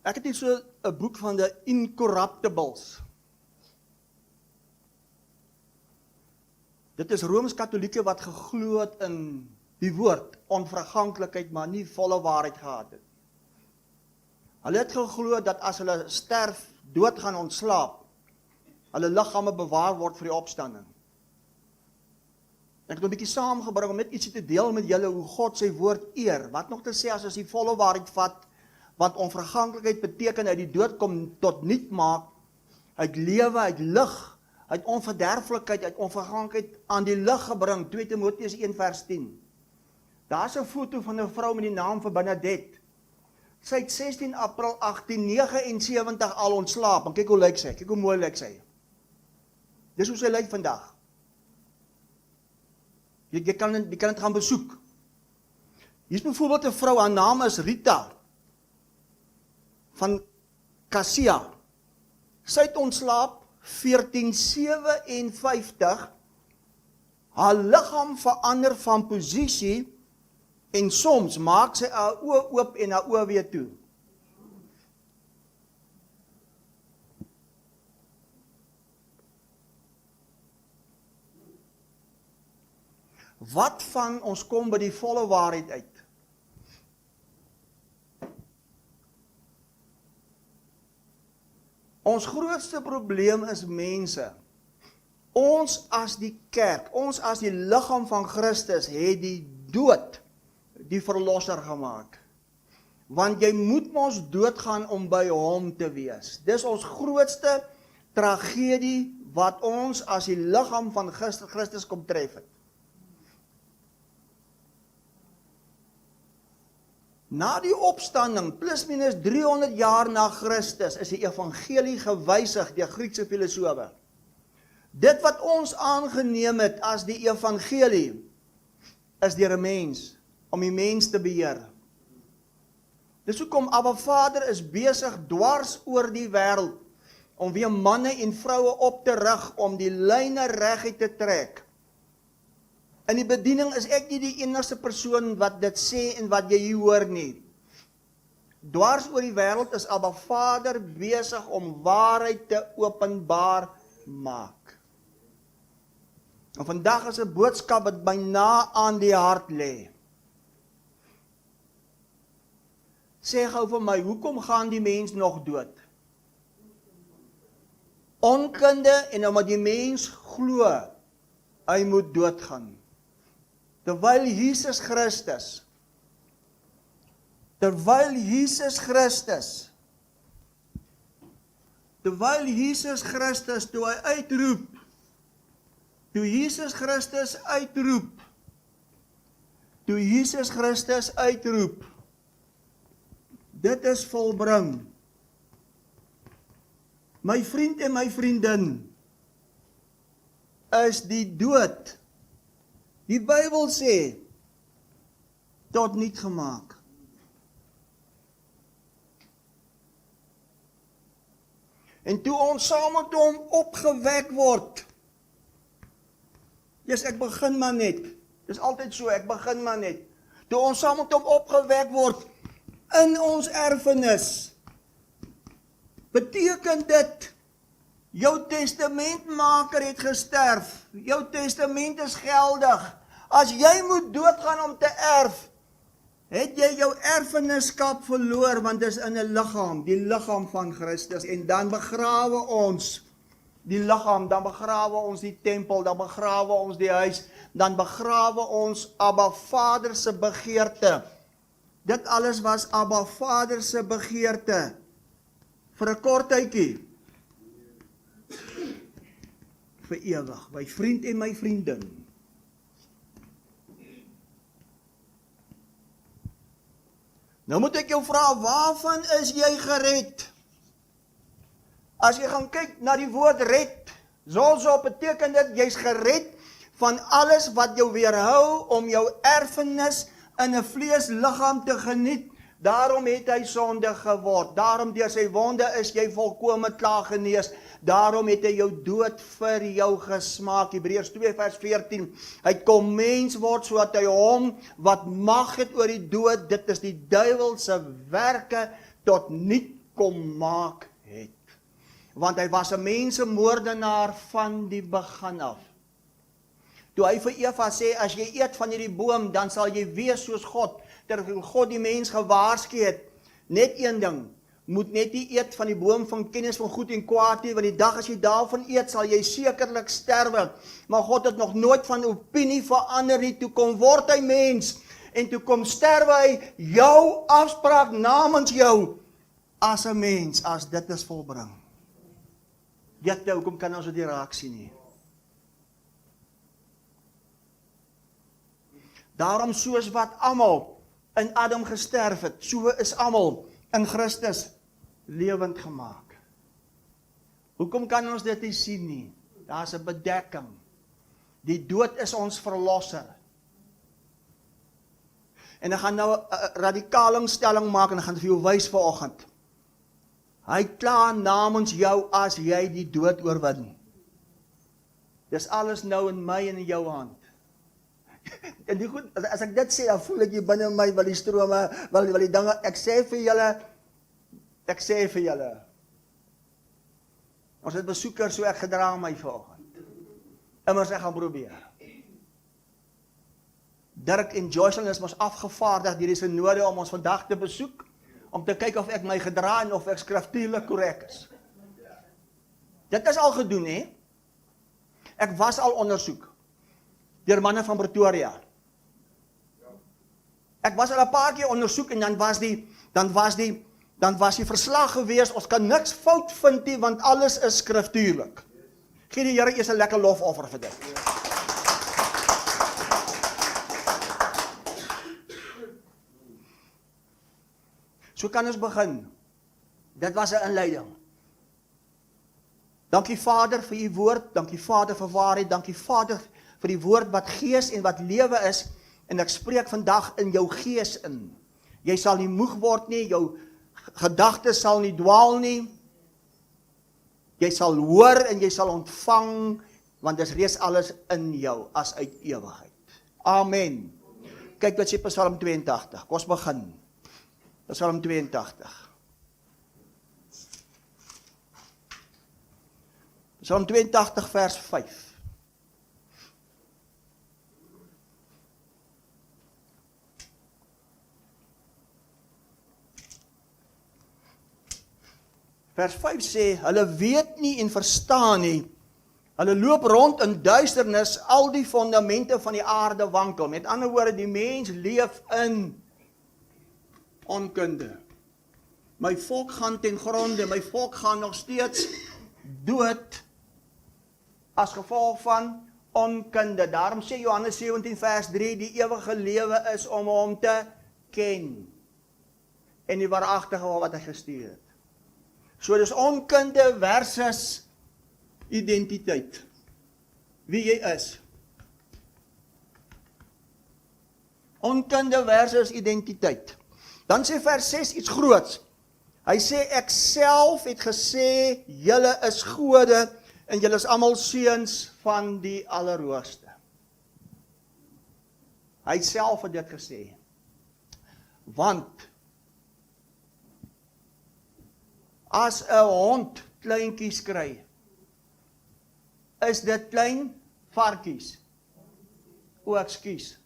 Ek het hier so 'n boek van The Incorruptibles. Dit is Rooms-Katolieke wat geglo het in die woord, onverganklikheid, maar nie volle waarheid gehad het. Hulle het geglo dat as hulle sterf, dood gaan ontslaap, hulle liggame bewaar word vir die opstanding. Ek het 'n bietjie saamgebring om net ietsie te deel met julle hoe God sy woord eer. Wat nog te sê as ons die volle waarheid vat, want onverganklikheid beteken uit die dood kom tot nuut maak, uit lewe, uit lig, uit onverderflikheid, uit onverganklikheid aan die lig gebring, 2 Timoteus 1 vers 10. Daar is 'n foto van 'n vrou met die naam van Bernadette. Sy het 16 April 1879 al ontslaap, en kyk hoe lyk sy, kyk hoe mooi lyk sy. Dis hoe sy lyk vandag. Jy kan dit gaan besoek. Hier is byvoorbeeld 'n vrou, haar naam is Rita, van Cassia. Sy het ontslaap 1457, haar liggaam verander van posisie, en soms maak sy haar oë oop en haar oë weer toe. Wat van ons kom by die volle waarheid uit? Ons grootste probleem is mense. Ons as die kerk, ons as die liggaam van Christus, het die dood die verlosser gemaak. Want jy moet mos doodgaan om by hom te wees. Dis ons grootste tragedie wat ons as die liggaam van Christus kom tref het. Na die opstanding, plus minus 300 jaar na Christus, is die evangelie gewysig deur Griekse filosowe. Dit wat ons aangeneem het as die evangelie, is deur 'n mens, om die mens te beheer. Dis hoekom Abba Vader is besig dwars oor die wêreld, om weer manne en vroue op te rig, om die lyne reguit te trek. In die bediening is ek nie die enigste persoon wat dit sê en wat jy hier hoor nie. Dwars oor die wêreld is Abba Vader besig om waarheid te openbaar maak. En vandag is 'n boodskap wat my na aan die hart lê. Sê gou vir my, hoekom gaan die mens nog dood? Onkunde en omdat die mens glo, hy moet doodgaan. Terwyl Jesus Christus, toe hy uitroep, toe Jesus Christus uitroep, dit is volbring. My vriend en my vriendin, is die dood, die Bybel sê, tot niet gemaak. En toe ons saam met hom opgewek word, ek begin maar net, dis altyd so, ek begin maar net, toe ons saam met hom opgewek word, in ons erfenis, beteken dit, jou testamentmaker het gesterf, jou testament is geldig, as jy moet doodgaan om te erf, het jy jou erfeniskap verloor, want dit is in 'n liggaam, die liggaam van Christus, en dan begrawe ons die liggaam, dan begrawe ons die tempel, dan begrawe ons die huis, dan begrawe ons Abba Vader se begeerte. Dit alles was Abba Vader se begeerte, vir 'n kort tydjie, vir ewig, my vriend en my vriendin. Nou moet ek jou vra, waarvan is jy gered? As jy gaan kyk na die woord red, so beteken dit, jy's gered van alles wat jou weerhou om jou erfenis in 'n vleesliggaam te geniet. Daarom het hy sonde geword. Daarom deur sy wonde is jy volkome klaar genees. Daarom het hy jou dood vir jou gesmaak. Hebreërs 2 vers 14. Hy kom mens word sodat hy hom wat mag het oor die dood, dit is die duiwel se werke, tot niet kom maak het. Want hy was 'n mensemoordenaar van die begin af. Toe hy vir Eva sê, as jy eet van hierdie boom, dan sal jy wees soos God, terwyl God die mens gewaarsku het, net een ding, moet net nie eet van die boom van kennis van goed en kwaad nie, want die dag as jy daarvan eet, sal jy sekerlik sterwe. Maar God het nog nooit van opinie verander nie, toe kom word hy mens, en toe kom sterwe hy jou afspraak namens jou, as 'n mens, as dit is volbring. Jette, hoekom kan ons dit nie raak sien nie? Daarom soos wat almal in Adam gesterf het, so is almal in Christus lewend gemaak. Hoekom kan ons dit nie sien nie? Daar's 'n bedekking. Die dood is ons verlosser. En ek gaan nou 'n radikale stelling maak en ek gaan vir jou wys vanoggend. Hy klaar namens jou as jy die dood oorwin. Dis alles nou in my en in jou hand. En die goed, as ek dit sê, dan voel ek hier binne my, wel die strome, wel die dinge, ek sê vir julle, ons het besoekers, so ek gedra my vanoggend. Immers ek gaan probeer. Dirk en Joycelyn is ons afgevaardig deur die synode om ons vandag te besoek, om te kyk of ek my gedra en of ek skriftuurlik korrek is. Dit is al gedoen, hè? Ek was al ondersoek deur manne van Pretoria. Ek was al 'n paar keer ondersoek en dan was die verslag gewees, ons kan niks fout vind nie, want alles is skriftuurlik. Gee die Here eers 'n lekker lofoffer vir dit. So kan ons begin. Dit was 'n inleiding. Dankie Vader vir u woord, dankie Vader vir waarheid, dankie Vader vir die woord wat gees en wat lewe is, en ek spreek vandag in jou gees in. Jy sal nie moeg word nie, jou gedagtes sal nie dwaal nie, jy sal hoor en jy sal ontvang, want dis reeds alles in jou, as uit ewigheid. Amen. Kyk wat sê Psalm 82, kom ons begin. Psalm 82. Psalm 82 vers 5. Vers 5 sê, hulle weet nie en verstaan nie, hulle loop rond in duisternis, al die fondamente van die aarde wankel. Met ander woorde, die mens leef in onkunde. My volk gaan ten gronde, my volk gaan nog steeds dood, as gevolg van onkunde. Daarom sê Johannes 17 vers 3, die ewige lewe is om hom te ken, en die waaragtige wat hy gestuur het. So dis onkunde versus identiteit. Wie jy is. Onkunde versus identiteit. Dan sê vers 6 iets groots. Hy sê, ek self het gesê, julle is gode, en julle is almal seuns van die Allerhoogste. Hy self het dit gesê. Want as 'n hond kleintjies kry, is dit klein varkies. O, ekskuus.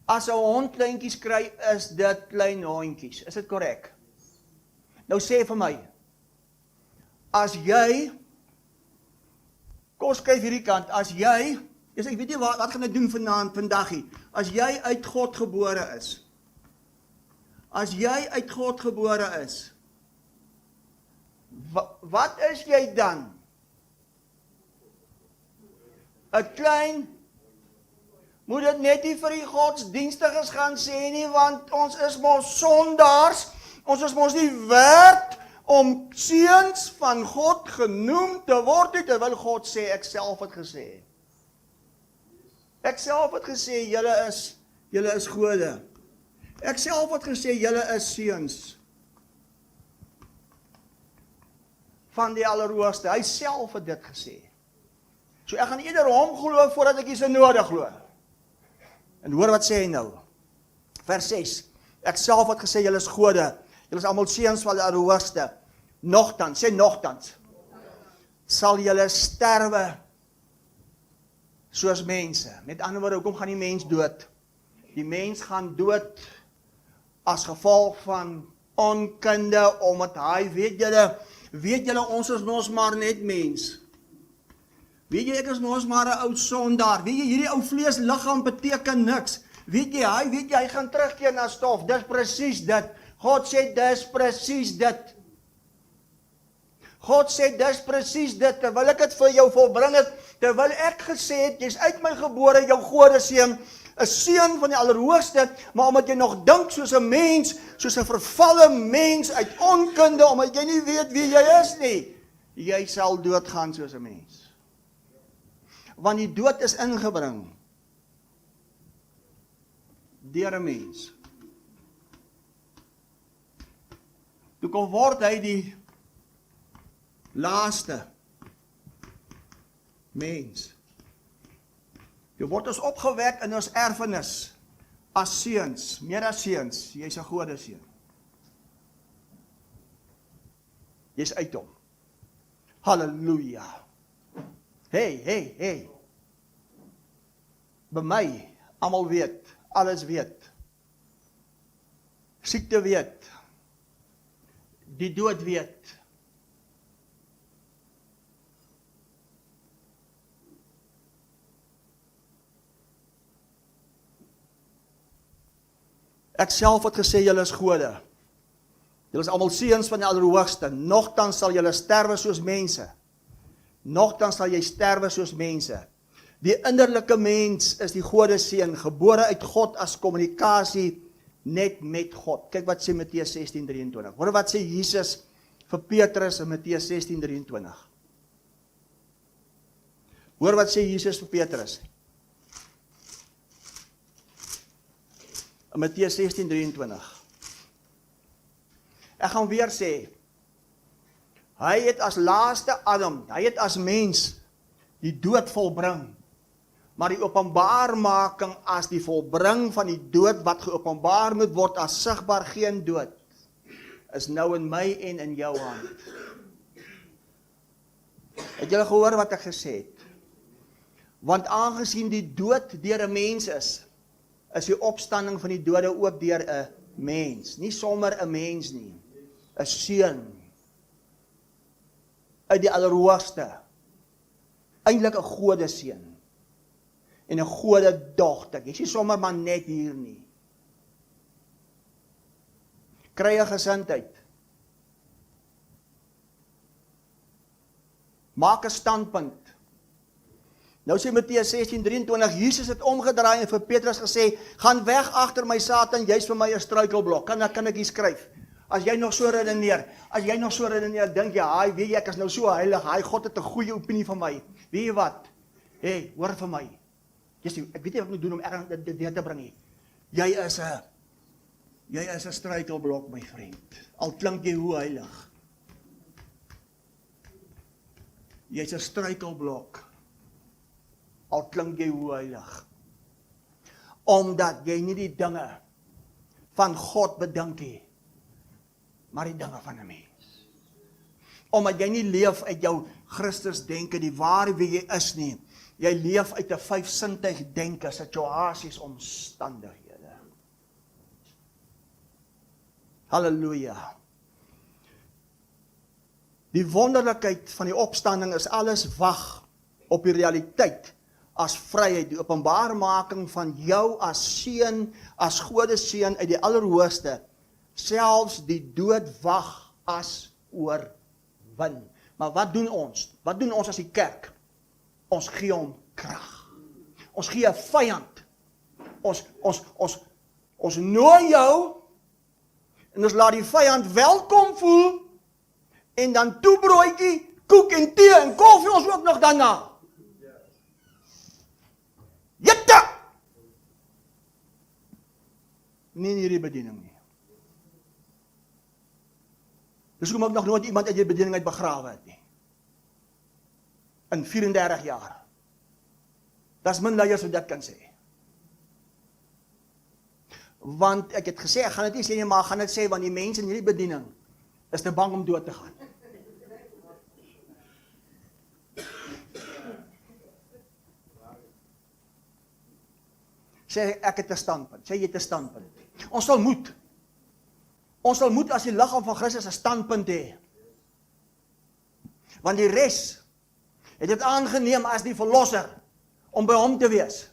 As 'n hond kleintjies kry, is dit klein hondjies. Is dit korrek? Nou sê vir my, as jy, kom skryf hierdie kant, as jy, ek weet nie wat gaan ek doen vandaggie, as jy uit God gebore is, wat is jy dan? 'n klein, moet dit net nie vir die godsdienstiges gaan sê nie, want ons is mos sondaars, ons is mos nie werd om seuns van God genoem te word, terwyl God sê, ek self het gesê. Ek self het gesê, julle is gode. Ek self het gesê, julle is seuns van die Allerhoogste. Hy self het dit gesê. So ek gaan eerder hom glo voordat ek die synode glo. En hoor wat sê hy nou. Vers 6. Ek self het gesê, julle is gode. Julle is almal seuns van die Allerhoogste. Nogtans, sê nogtans, sal julle sterwe soos mense. Met ander woorde, hoekom gaan die mens dood? Die mens gaan dood as gevolg van onkunde, omdat hy, weet julle, ons is nog maar net mens. Weet jy, ek is nog maar 'n ou sondaar. Weet jy, hierdie ou vleesliggaam beteken niks. Weet jy, hy gaan terugkeer na stof. Dis presies dit. God sê, dis presies dit. God sê, dis presies dit. Terwyl ek dit vir jou volbring het, terwyl ek gesê het, jy's uit my gebore, jou godeseun, 'n seun van die Allerhoogste, maar omdat jy nog dink soos 'n mens, soos 'n vervalle mens uit onkunde, omdat jy nie weet wie jy is nie, jy sal doodgaan soos 'n mens. Want die dood is ingebring deur 'n mens. Toe kom word hy die laaste mens. Jy word ons opgewek in ons erfenis as seuns, meer as seuns, jy's 'n godeseun. Jy's uit hom. Halleluja. Hey. By my, almal weet, alles weet. Siekte weet. Die dood weet. Ek self het gesê, julle is gode. Julle is almal seuns van die Allerhoogste. Nogtans sal julle sterwe soos mense. Nogtans sal jy sterwe soos mense. Die innerlike mens is die godeseun, gebore uit God as kommunikasie net met God. Kyk wat sê Matteus 16:23. Hoor wat sê Jesus vir Petrus in Matteus 16:23. Hoor wat sê Jesus vir Petrus. In Matteus 16:23. Ek gaan weer sê, hy het as laaste Adam, hy het as mens die dood volbring, maar die openbaarmaking as die volbring van die dood wat geopenbaar moet word as sigbaar geen dood, is nou in my en in jou hand. Het julle gehoor wat ek gesê het? Want aangesien die dood deur 'n mens is die opstanding van die dode ook deur 'n mens, nie sommer 'n mens nie, 'n seun uit die Allerhoogste, eintlik 'n godeseun en 'n godedogter. Jy sien sommer maar net hier nie. Kry 'n gesindheid. Maak 'n standpunt. Nou sê Matteus 16:23, Jesus het omgedraai en vir Petrus gesê, gaan weg agter my Satan, jy's vir my 'n struikelblok. Kan ek hier skryf? As jy nog so redeneer, dink jy, weet jy, ek is nou so heilig, God het 'n goeie opinie van my. Weet jy wat? Hey, hoor vir my. Ek weet nie wat ek moet doen om dit te bring nie. Jy is 'n struikelblok, my vriend. Al klink jy hoe heilig. Jy's 'n struikelblok. Al klink jy hoe heilig. Omdat jy nie die dinge van God bedink nie, maar die dinge van 'n mens. Omdat jy nie leef uit jou Christus denke, die waar wie jy is nie. Jy leef uit 'n vyfsintuig denke, situasies, omstandighede. Halleluja. Die wonderlikheid van die opstanding is alles wag op die realiteit as vryheid, die openbaarmaking van jou as seun, as godeseun uit die Allerhoogste, selfs die dood wag as oorwin. Maar wat doen ons? Wat doen ons as die kerk? Ons gee hom krag. Ons gee 'n vyand. Ons nooi jou en ons laat die vyand welkom voel en dan toebroodjie, koek en tee en koffie ons ook nog daarna. Jette! Nie in hierdie bediening nie. Dis hoekom ek nog nooit iemand uit die bediening uit begrawe het nie. In 34 jaar. Das min leiers wat dit kan sê. want ek het gesê, ek gaan dit nie sê nie, maar ek gaan dit sê, want die mense in hierdie bediening is te bang om dood te gaan. Sê, ek het 'n standpunt. Sê, jy het 'n standpunt. Ons sal moet. Ons sal moet as die liggaam van Christus 'n standpunt hê. Want die res het dit aangeneem as die verlosser om by hom te wees.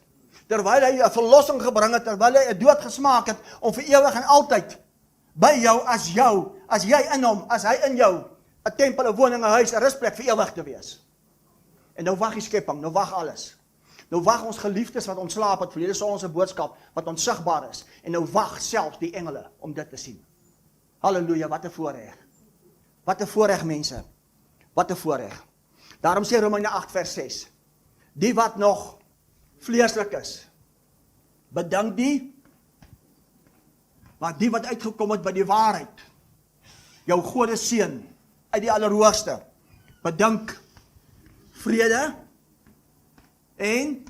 Terwyl hy 'n verlossing gebring het, terwyl hy 'n dood gesmaak het, om vir ewig en altyd by jou, as jy in hom, as hy in jou, 'n tempel, 'n woning, 'n huis, 'n rusplek vir ewig te wees. En nou wag die skepping, nou wag alles. Nou wag ons geliefdes wat ontslaap het, verlede Sondag se boodskap, wat onsigbaar is, en nou wag selfs die engele om dit te sien. Halleluja, wat 'n voorreg. Wat 'n voorreg, mense. Wat 'n voorreg. Daarom sê Romeine 8 vers 6, die wat nog vleeslik is, bedink die, maar die wat uitgekom het by die waarheid, jou Godseun uit die Allerhoogste, bedink vrede en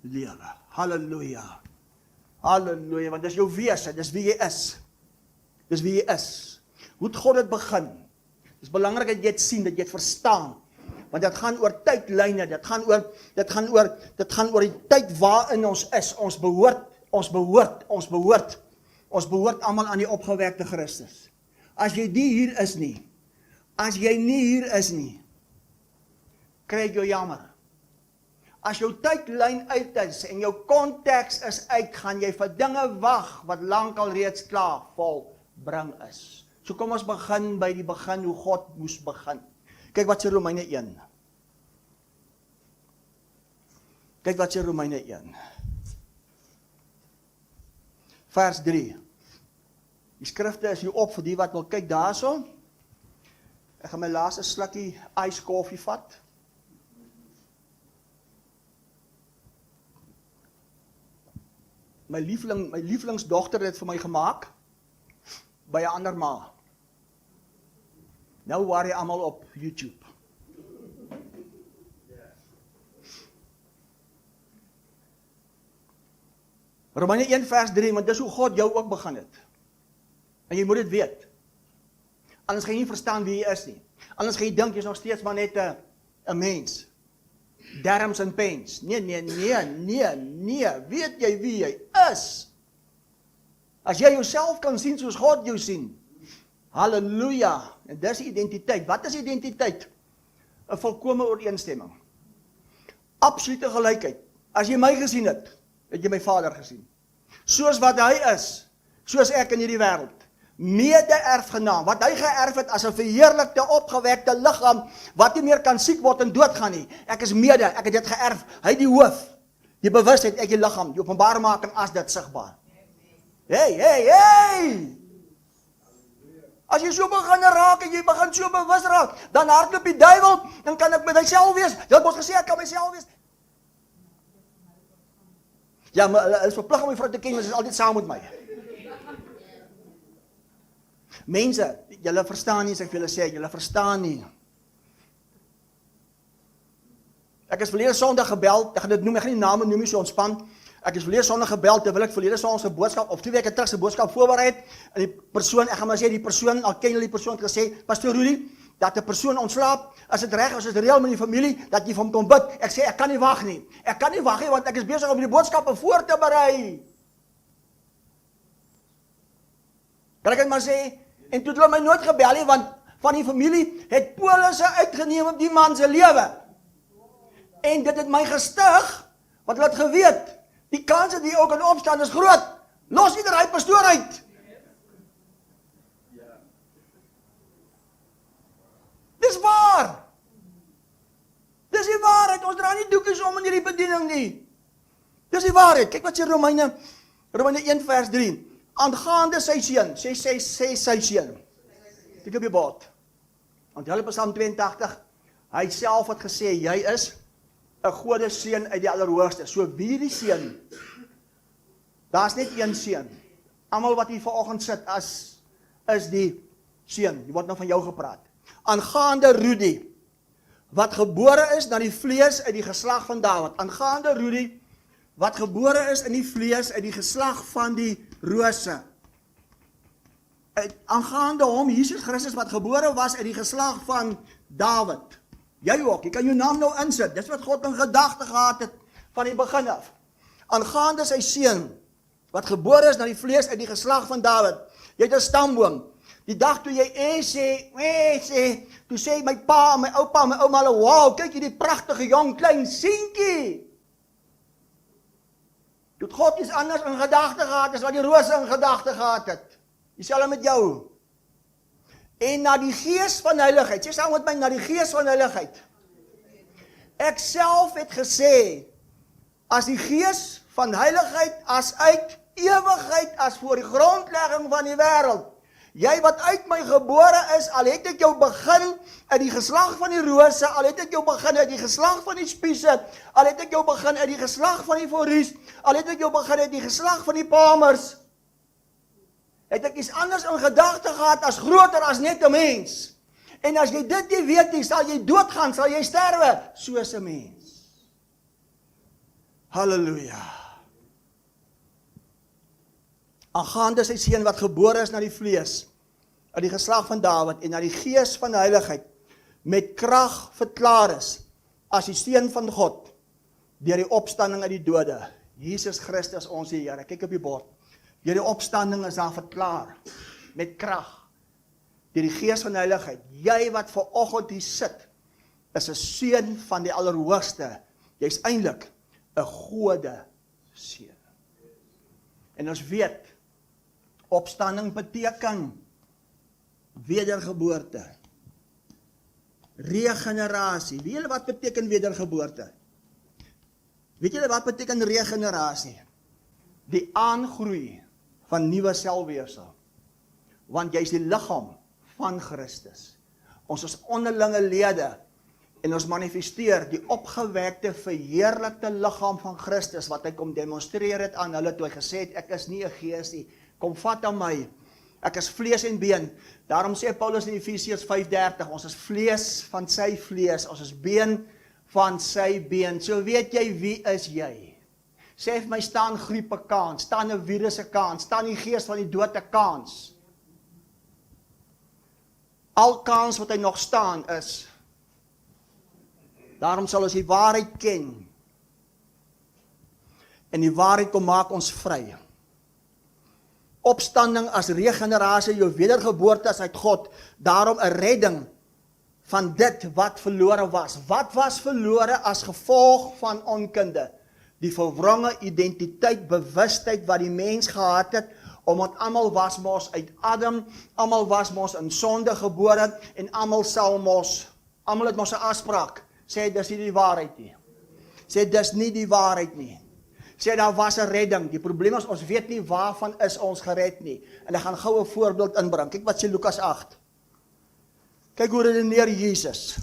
lewe. Halleluja. Halleluja, want dis jou wese, dis wie jy is. Dis wie jy is. Hoe het God dit begin? Dis belangrik dat jy dit sien, dat jy dit verstaan. Want dit gaan oor tydlyne, dit gaan oor die tyd waarin ons is. Ons behoort almal aan die opgewekte Christus. As jy nie hier is nie, kry ek jou jammer. As jou tydlyn uit is en jou konteks is uit, gaan jy vir dinge wag wat lankal reeds klaar volbring is. So kom ons begin by die begin, hoe God moes begin. Kyk wat sê Romeine 1. Kyk wat sê Romeine 1. Vers 3. Die skrifte is hier op vir die wat wil kyk daarso. Ek gaan my laaste slukkie ijskoffie vat. My lieflingsdogter het dit vir my gemaak by 'n ander ma. Nou waar jy almal op YouTube. Romeine 1 vers 3, want dis hoe God jou ook begin het. En jy moet dit weet. Anders gaan jy nie verstaan wie jy is nie. Anders gaan jy dink jy's nog steeds maar net 'n mens. Darms en pens. Nee. Weet jy wie jy is? As jy jouself kan sien soos God jou sien. Halleluja. En dis identiteit. Wat is identiteit? 'n volkomme ooreenstemming. Absolute gelykheid. As jy my gesien het, het jy my Vader gesien. Soos wat hy is, soos ek in hierdie wêreld. Mede-erfgenaam, wat hy geërf het as 'n verheerlikte, opgewekte liggaam, wat nie meer kan siek word en doodgaan nie. Ek is mede, ek het dit geërf. Hy die hoof, die bewustheid, ek die liggaam, die openbarmaking as dit sigbaar. Hey! As jy so begin raak en jy begin so bewus raak, dan hardloop die duiwel, dan kan ek met myself wees. Jy het ons gesê ek kan myself wees. Ja, maar hulle is verplig om my vrou te ken, maar sy is altyd saam met my. Mense, julle verstaan nie, as ek vir julle sê, julle verstaan nie. Ek is verlede Sondag gebel, ek gaan dit noem, ek gaan die name noem nie so ontspan. Ek is verlede Sondag gebel, terwyl ek verlede Sondag se boodskap, of 2 weke terug se boodskap voorberei het, en die persoon, ek gaan maar sê, die persoon, al ken julle die persoon, het gesê, Pastor Rudy, dat 'n persoon ontslaap, as dit reg is, as dit reël met die familie, dat jy vir hom kan bid. Ek sê, ek kan nie wag nie, want ek is besig om die boodskappe voor te berei. Kan ek dit maar sê? En toe het hulle my nooit gebel nie, want van die familie het polisse uitgeneem op die man se lewe. En dit het my gestig, want hulle het geweet, die kans dat die ook kan opstaan is groot. Los ieder hy pastoor uit. Dis waar. Dis die waarheid, ons dra nie doekies om in hierdie bediening nie. Dis die waarheid. Kyk wat sê Romeine 1 vers 3. Aangaande sy seun, sê sy seun. Kyk op die bord. Want hulle Psalm 82, hy self het gesê, jy is 'n Godseun uit die Allerhoogste. So wie die seun? Daar's net een seun. Almal wat hier vanoggend sit is die seun. Die word nou van jou gepraat. Aangaande Rudy, wat gebore is na die vlees uit die geslag van Dawid. Aangaande Rudy, wat gebore is in die vlees uit die geslag van die rose. Aangaande hom, Jesus Christus, wat gebore was uit die geslag van Dawid. Jy ook, jy kan jou naam nou insit, dis wat God in gedagte gehad het, van die begin af. Aangaande sy seun, wat gebore is na die vlees uit die geslag van Dawid. Jy het 'n stamboom. Die dag toe jy sê, toe sê my pa, my oupa, my ouma, wow, kyk hierdie pragtige jong klein seentjie. Toe het God iets anders in gedagte gehad, as wat die rose in gedagte gehad het. Dieselfde met jou. En na die gees van heiligheid, sê saam met my, na die gees van heiligheid. Ek self het gesê, as die gees van heiligheid, as uit ewigheid, as voor die grondlegging van die wêreld, jy wat uit my gebore is, al het ek jou begin uit die geslag van die rose, al het ek jou begin uit die geslag van die spiese, al het ek jou begin uit die geslag van die fories, al het ek jou begin uit die geslag van die palmers, het ek iets anders in gedagte gehad as groter as net 'n mens. En as jy dit nie weet nie, sal jy doodgaan, sal jy sterwe, soos 'n mens. Halleluja. Aangaande sy seun wat gebore is na die vlees, uit die geslag van Dawid, en na die gees van heiligheid, met krag verklaar is, as die seun van God, deur die opstanding uit die dode, Jesus Christus ons Here, kyk op die bord, deur die opstanding is daar verklaar, met krag, deur die gees van heiligheid, jy wat vanoggend hier sit, is 'n seun van die Allerhoogste, jy's eintlik 'n Gode seun. En ons weet, opstanding beteken wedergeboorte, regenerasie. Weet julle wat beteken wedergeboorte? Weet julle wat beteken regenerasie? Die aangroei van nuwe selweefsel. Want jy is die liggaam van Christus. Ons is onderlinge lede en ons manifesteer die opgewekte, verheerlikte liggaam van Christus wat hy kom demonstreer het aan hulle toe hy gesê het, ek is nie 'n gees nie, kom vat aan my, ek is vlees en been. Daarom sê Paulus in Efesiërs 5:30, ons is vlees van sy vlees, ons is been van sy been. So weet jy, wie is jy? Sê vir my, staan griep 'n kans, staan 'n virus 'n kans, staan die gees van die dood 'n kans. Al kans wat hy nog staan is, daarom sal ons die waarheid ken, en die waarheid kom maak ons vry. Opstanding as regenerasie, jou wedergeboorte is uit God, daarom 'n redding van dit wat verlore was. Wat was verlore as gevolg van onkunde? Die verwronge identiteit, bewustheid wat die mens gehad het, omdat almal was mos uit Adam, almal was mos in sonde gebore, en almal het mos 'n afspraak, sê dis nie die waarheid nie. Sê dis nie die waarheid nie. Sê daar was 'n redding. Die probleem is, ons weet nie waarvan is ons gered nie. En ek gaan gou 'n voorbeeld inbring. Kyk wat sê Lukas 8. Kyk hoe redeneer Jesus.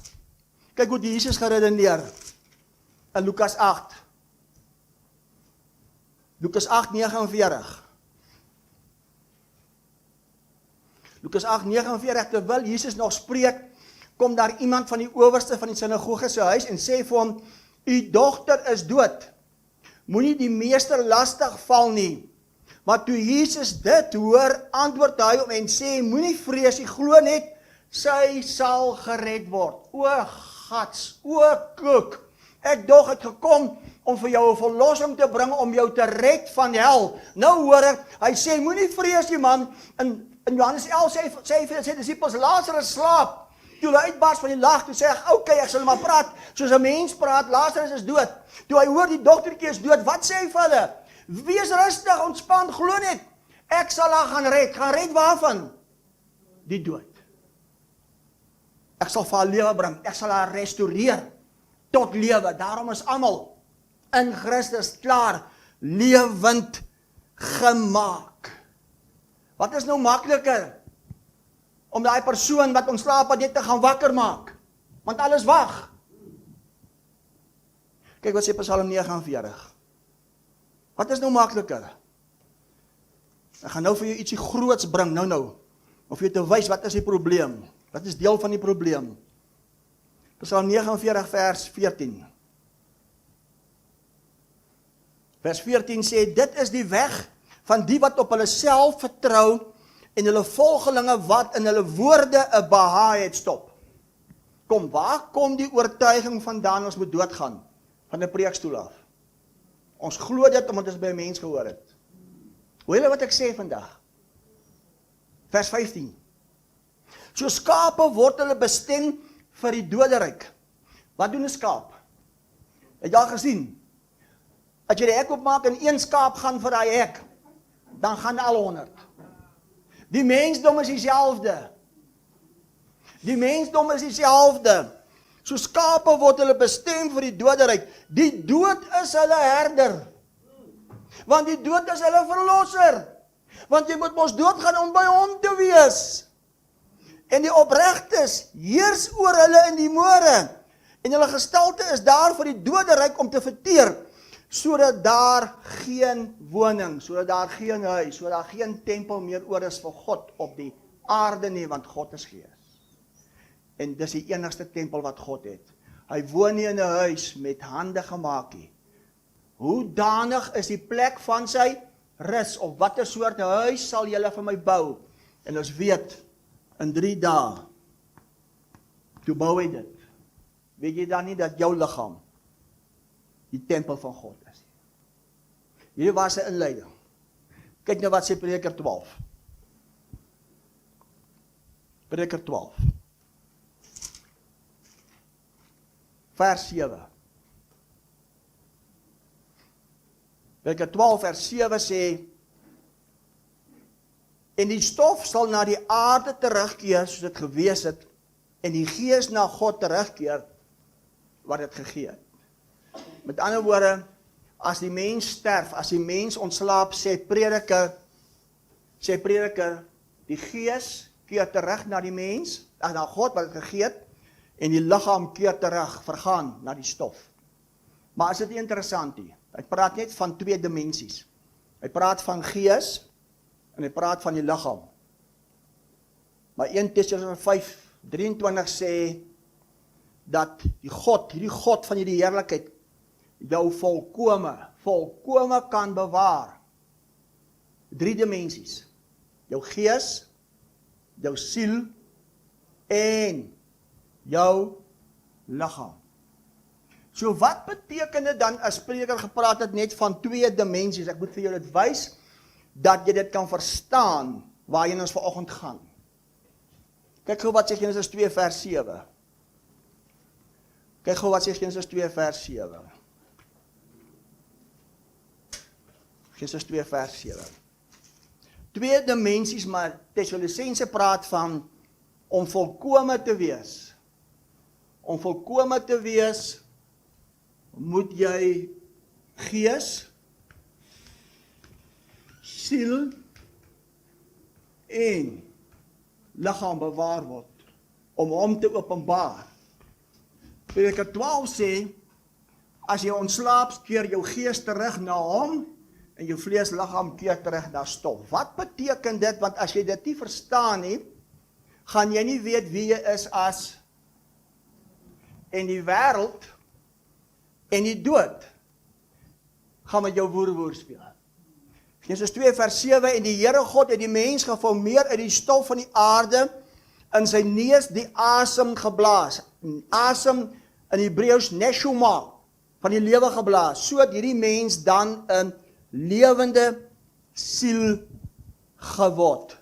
Kyk hoe Jesus geredeneer in Lukas 8. Lukas 8:49. Lukas 8:49, terwyl Jesus nog spreek, kom daar iemand van die owerste van die sinagoge se huis en sê vir hom, u dogter is dood. Moenie die meester lastig val nie. Maar toe Jesus dit hoor, antwoord hy hom en sê, moenie vrees, jy glo net, sy sal gered word. O gats, o koek, ek dog het gekom om vir jou 'n verlossing te bring, om jou te red van hel. Nou hoor ek, hy sê, moenie vrees nie man, in Johannes 11 sê vir sy disippels, Lazarus slaap. Toe hy uitbars van die lag, toe sê hy, okay, ek sal maar praat, soos 'n mens praat, Lazarus is dood. Toe hy hoor die dogtertjie is dood, wat sê hy vir hulle? Wees rustig, ontspan, glo net, ek sal haar gaan red waarvan? Die dood. Ek sal vir haar lewe bring, ek sal haar restoreer tot lewe. Daarom is almal in Christus klaar lewend gemaak. Wat is nou makliker? Om daai persoon wat ontslaap het net te gaan wakker maak. Want alles wag. Kyk wat sê Psalm 49. Wat is nou makliker? Ek gaan nou vir jou ietsie groots bring, nou. Om vir jou te wys wat is die probleem. Wat is deel van die probleem? Psalm 49 vers 14. Vers 14 sê, dit is die weg van die wat op hulle self vertrou en hulle volgelinge wat in hulle woorde 'n behaagheid stop. Kom, waar kom die oortuiging vandaan ons moet doodgaan? Van 'n preekstoel af. Ons glo dit omdat ons by 'n mens gehoor het. Hoor julle wat ek sê vandag? Vers 15. So skape word hulle bestem vir die doderyk. Wat doen 'n skaap? Het jy al gesien? As jy die hek opmaak en een skaap gaan vir daai hek, dan gaan al 100. Die mensdom is dieselfde. Die mensdom is dieselfde. So skape word hulle bestem vir die doderyk. Die dood is hulle herder. Want die dood is hulle verlosser. Want jy moet mos doodgaan om by hom te wees. En die opregtes heers oor hulle in die môre. En hulle gestalte is daar vir die doderyk om te verteer, sodat daar geen woning, sodat daar geen huis, sodat daar geen tempel meer oor is vir God op die aarde nie, want God is gees. En dis die enigste tempel wat God het. Hy woon nie in 'n huis met hande gemaak nie. Hoe danig is die plek van sy rus, of watter soort huis sal julle vir my bou? En ons weet, in 3 dae, toe bou hy dit. Weet jy dan nie dat jou liggaam die tempel van God is? Hierdie was 'n inleiding. Kyk nou wat sê Prediker 12. Prediker 12. Vers 7. Prediker 12 vers 7 sê, en die stof sal na die aarde terugkeer soos dit gewees het, en die gees na God terugkeer wat dit gegee het. Met ander woorde, as die mens sterf, as die mens ontslaap, sê Prediker, die gees keer terug na die mens, na God wat dit gegee het, en die liggaam keer terug, vergaan na die stof. Maar is dit nie interessant nie? Hy praat net van 2 dimensies. Hy praat van gees, en hy praat van die liggaam. Maar 1 Tessalonisense 5:23 sê, dat hierdie God van hierdie heerlikheid, jou volkome kan bewaar. 3 dimensies. Jou gees, jou siel, en jou liggaam. So wat beteken dit dan as Prediker gepraat het net van 2 dimensies? Ek moet vir jou dit wys, dat jy dit kan verstaan, waarheen ons vanoggend gaan. Kyk gou wat sê Genesis 2 vers 7. Kyk gou wat sê Genesis 2 vers 7. Genesis 2 vers 7. 2 dimensies, maar Tessalonisense praat van om volkome te wees. Om volkome te wees, moet jy gees, siel en liggaam bewaar word, om hom te openbaar. Prediker 12 sê, as jy ontslaap, keer jou gees terug na hom, en jou vleesliggaam keer terug na stof. Wat beteken dit? Want as jy dit nie verstaan nie, gaan jy nie weet wie jy is as en die wêreld en die dood gaan met jou woer speel. Genesis 2 vers 7, en die Here God het die mens geformeer uit die stof van die aarde, in sy neus die asem geblaas. Asem in Hebreëus neshama, van die lewe geblaas, sodat hierdie mens dan 'n lewende siel geword.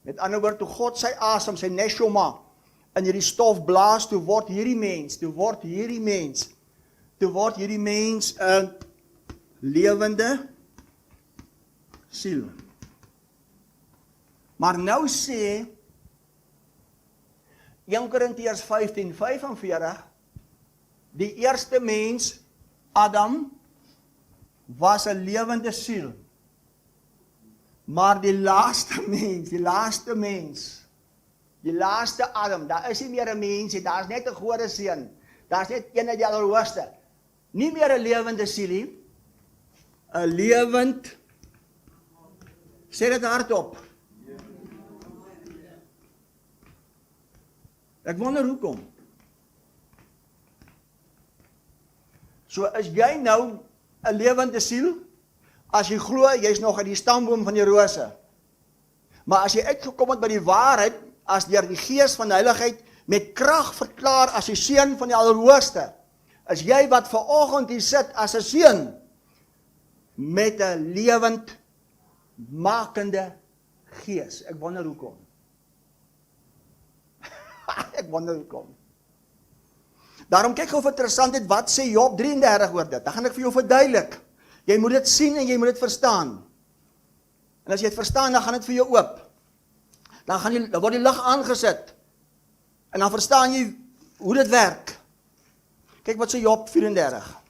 Met ander woorde, toe God sy asem, sy neshama, in hierdie stof blaas, toe word hierdie mens 'n lewende siel. Maar nou sê 1 Korintiërs 15:45, die eerste mens, Adam, was 'n lewende siel. Maar die laaste Adam, daar is nie meer 'n mens nie, daar is net 'n gode seun. Daar is net een uit die Allerhoogste. Nie meer 'n lewende siel nie, 'n lewend, sê dit hardop. Ek wonder hoekom. So as jy nou 'n lewende siel, as jy glo, jy's nog uit die stamboom van die rose. Maar as jy uitgekom het by die waarheid, as deur die gees van die heiligheid met krag verklaar as die seun van die Allerhoogste, is jy wat vanoggend hier sit as 'n seun met 'n lewend makende gees. Ek wonder hoekom. Ek wonder hoekom. Daarom kyk gou of interessant het, wat sê Job 33 oor dit. Dan gaan ek vir jou verduidelik. Jy moet dit sien en jy moet dit verstaan. En as jy dit verstaan, dan gaan dit vir jou oop. Dan word die lig aangesit. En dan verstaan jy hoe dit werk. Kyk wat sê Job 34.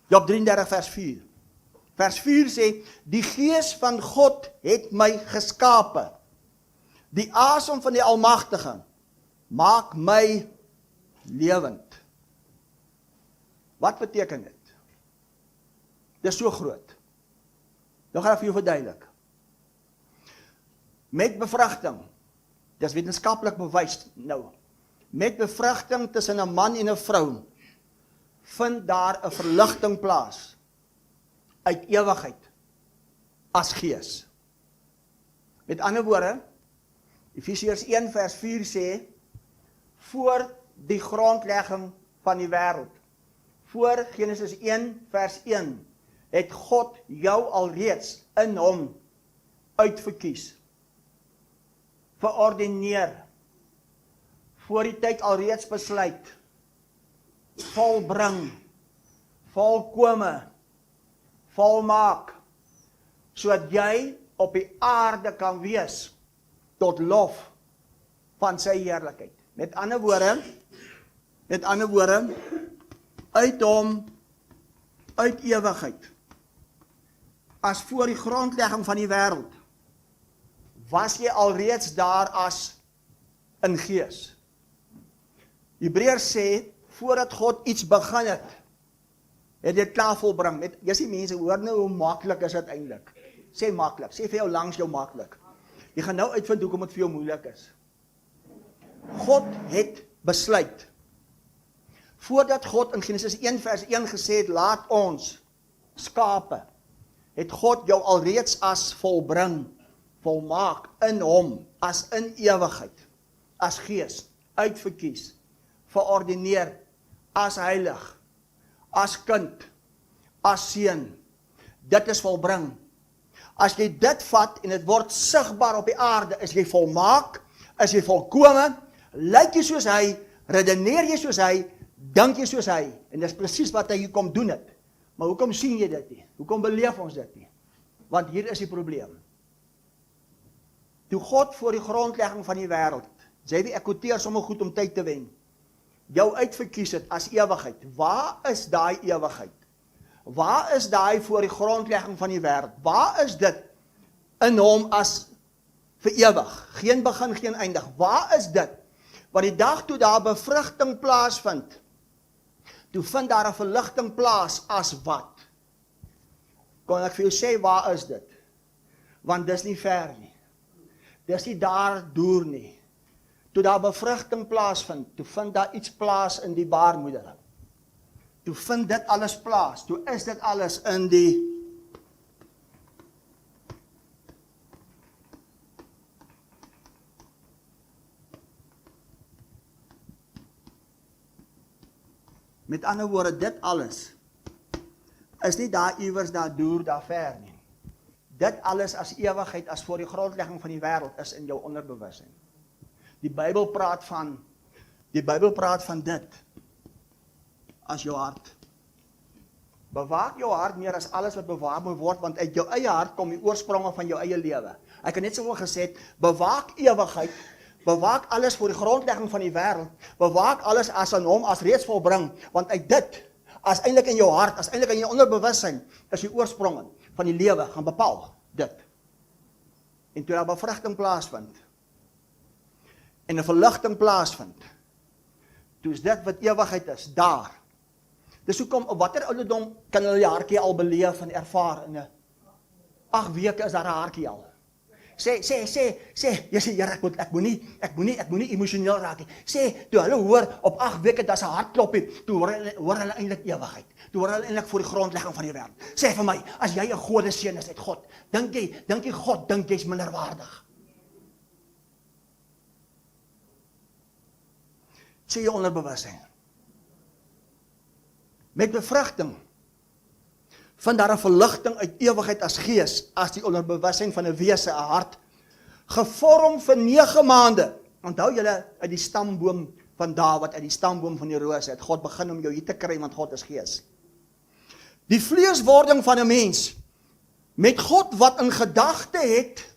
Job 33 vers 4. Vers 4 sê, die gees van God het my geskape. Die asem van die Almagtige maak my lewend. Wat beteken dit? Dit is so groot. Dan gaan ek vir jou verduidelik. Met bevrugting, dit is wetenskaplik bewys nou, met bevrugting tussen 'n man en 'n vrou, vind daar 'n verligting plaas, uit ewigheid, as gees. Met ander woorde, Efesiërs 1 vers 4 sê, voor die grondlegging van die wêreld, voor Genesis 1 vers 1, het God jou alreeds in hom uitverkies, verordineer, voor die tyd alreeds besluit, volbring, volkome, volmaak, sodat jy op die aarde kan wees, tot lof van sy heerlikheid. Met ander woorde, uit hom, uit ewigheid, as voor die grondlegging van die wêreld, was jy alreeds daar as in gees. Hebreërs sê, voordat God iets begin het dit klaar volbring. Jy sê mense, hoor nou hoe maklik is dit eintlik. Sê maklik, sê vir jou langs jou maklik. Jy gaan nou uitvind hoekom dit vir jou moeilik is. God het besluit. Voordat God in Genesis 1 vers 1 gesê het, laat ons skape, het God jou alreeds as volbring, volmaak, in hom, as in ewigheid, as gees, uitverkies, verordineer, as heilig, as kind, as seun. Dit is volbring. As jy dit vat en dit word sigbaar op die aarde, is jy volmaak, is jy volkome, lyk jy soos hy, redeneer jy soos hy, dink jy soos hy, en dis presies wat hy hier kom doen het. Maar hoekom sien jy dit nie? Hoekom beleef ons dit nie? Want hier is die probleem. Toe God voor die grondlegging van die wêreld, sê wie, ek quoteer sommer goed om tyd te wen, jou uitverkies het as ewigheid. Waar is daai ewigheid? Waar is daai voor die grondlegging van die wêreld? Waar is dit in hom as vir ewig? Geen begin, geen eindig. Waar is dit? Want die dag toe daar bevrugting plaasvind, toe vind daar 'n verligting plaas as wat? Kon ek vir jou sê, waar is dit? Want dis nie ver nie. Dis nie daar deur nie. Toe daar bevrugting plaasvind, toe vind daar iets plaas in die baarmoeder. Toe vind dit alles plaas, toe is dit alles in die met ander woorde, dit alles is nie daar iewers, daar deur, daar ver nie. Dit alles as ewigheid, as voor die grondlegging van die wêreld, is in jou onderbewussyn. Die Bybel praat van dit as jou hart. Bewaak jou hart meer as alles wat bewaar moet word, want uit jou eie hart kom die oorspronge van jou eie lewe. Ek het net so gesê, bewaak ewigheid, bewaak alles voor die grondlegging van die wêreld, bewaak alles as aan hom, as reeds volbring, want uit dit, as eintlik in jou hart, as eintlik in jou onderbewussyn, is die oorspronge van die lewe gaan bepaal dit. En toe daar bevrugting plaasvind, en 'n verligting plaasvind, toe is dit wat ewigheid is, daar. Dis hoekom, op watter ouderdom kan hulle die haartjie al beleef en ervaar? In 8 weke is daar 'n haartjie al. jy sê, Here, ek moet nie emosioneel raak nie. Sê, toe hulle hoor, op 8 weke, dat is 'n hartklopie, toe hoor hulle eintlik ewigheid. Toe hoor hulle eintlik voor die grondlegging van die wêreld. Sê vir my, as jy 'n godeseun is uit God, dink jy God dink jy's minderwaardig? Sê jou onderbewussyn. Met bevrugting vind daar 'n verligting uit ewigheid as gees, as die onderbewussyn van 'n wese, 'n hart, gevorm vir 9 maande. Onthou julle uit die stamboom van Dawid, uit die stamboom van die rose, het God begin om jou hier te kry, want God is gees. Die vleeswording van 'n mens, met God wat in gedagte het,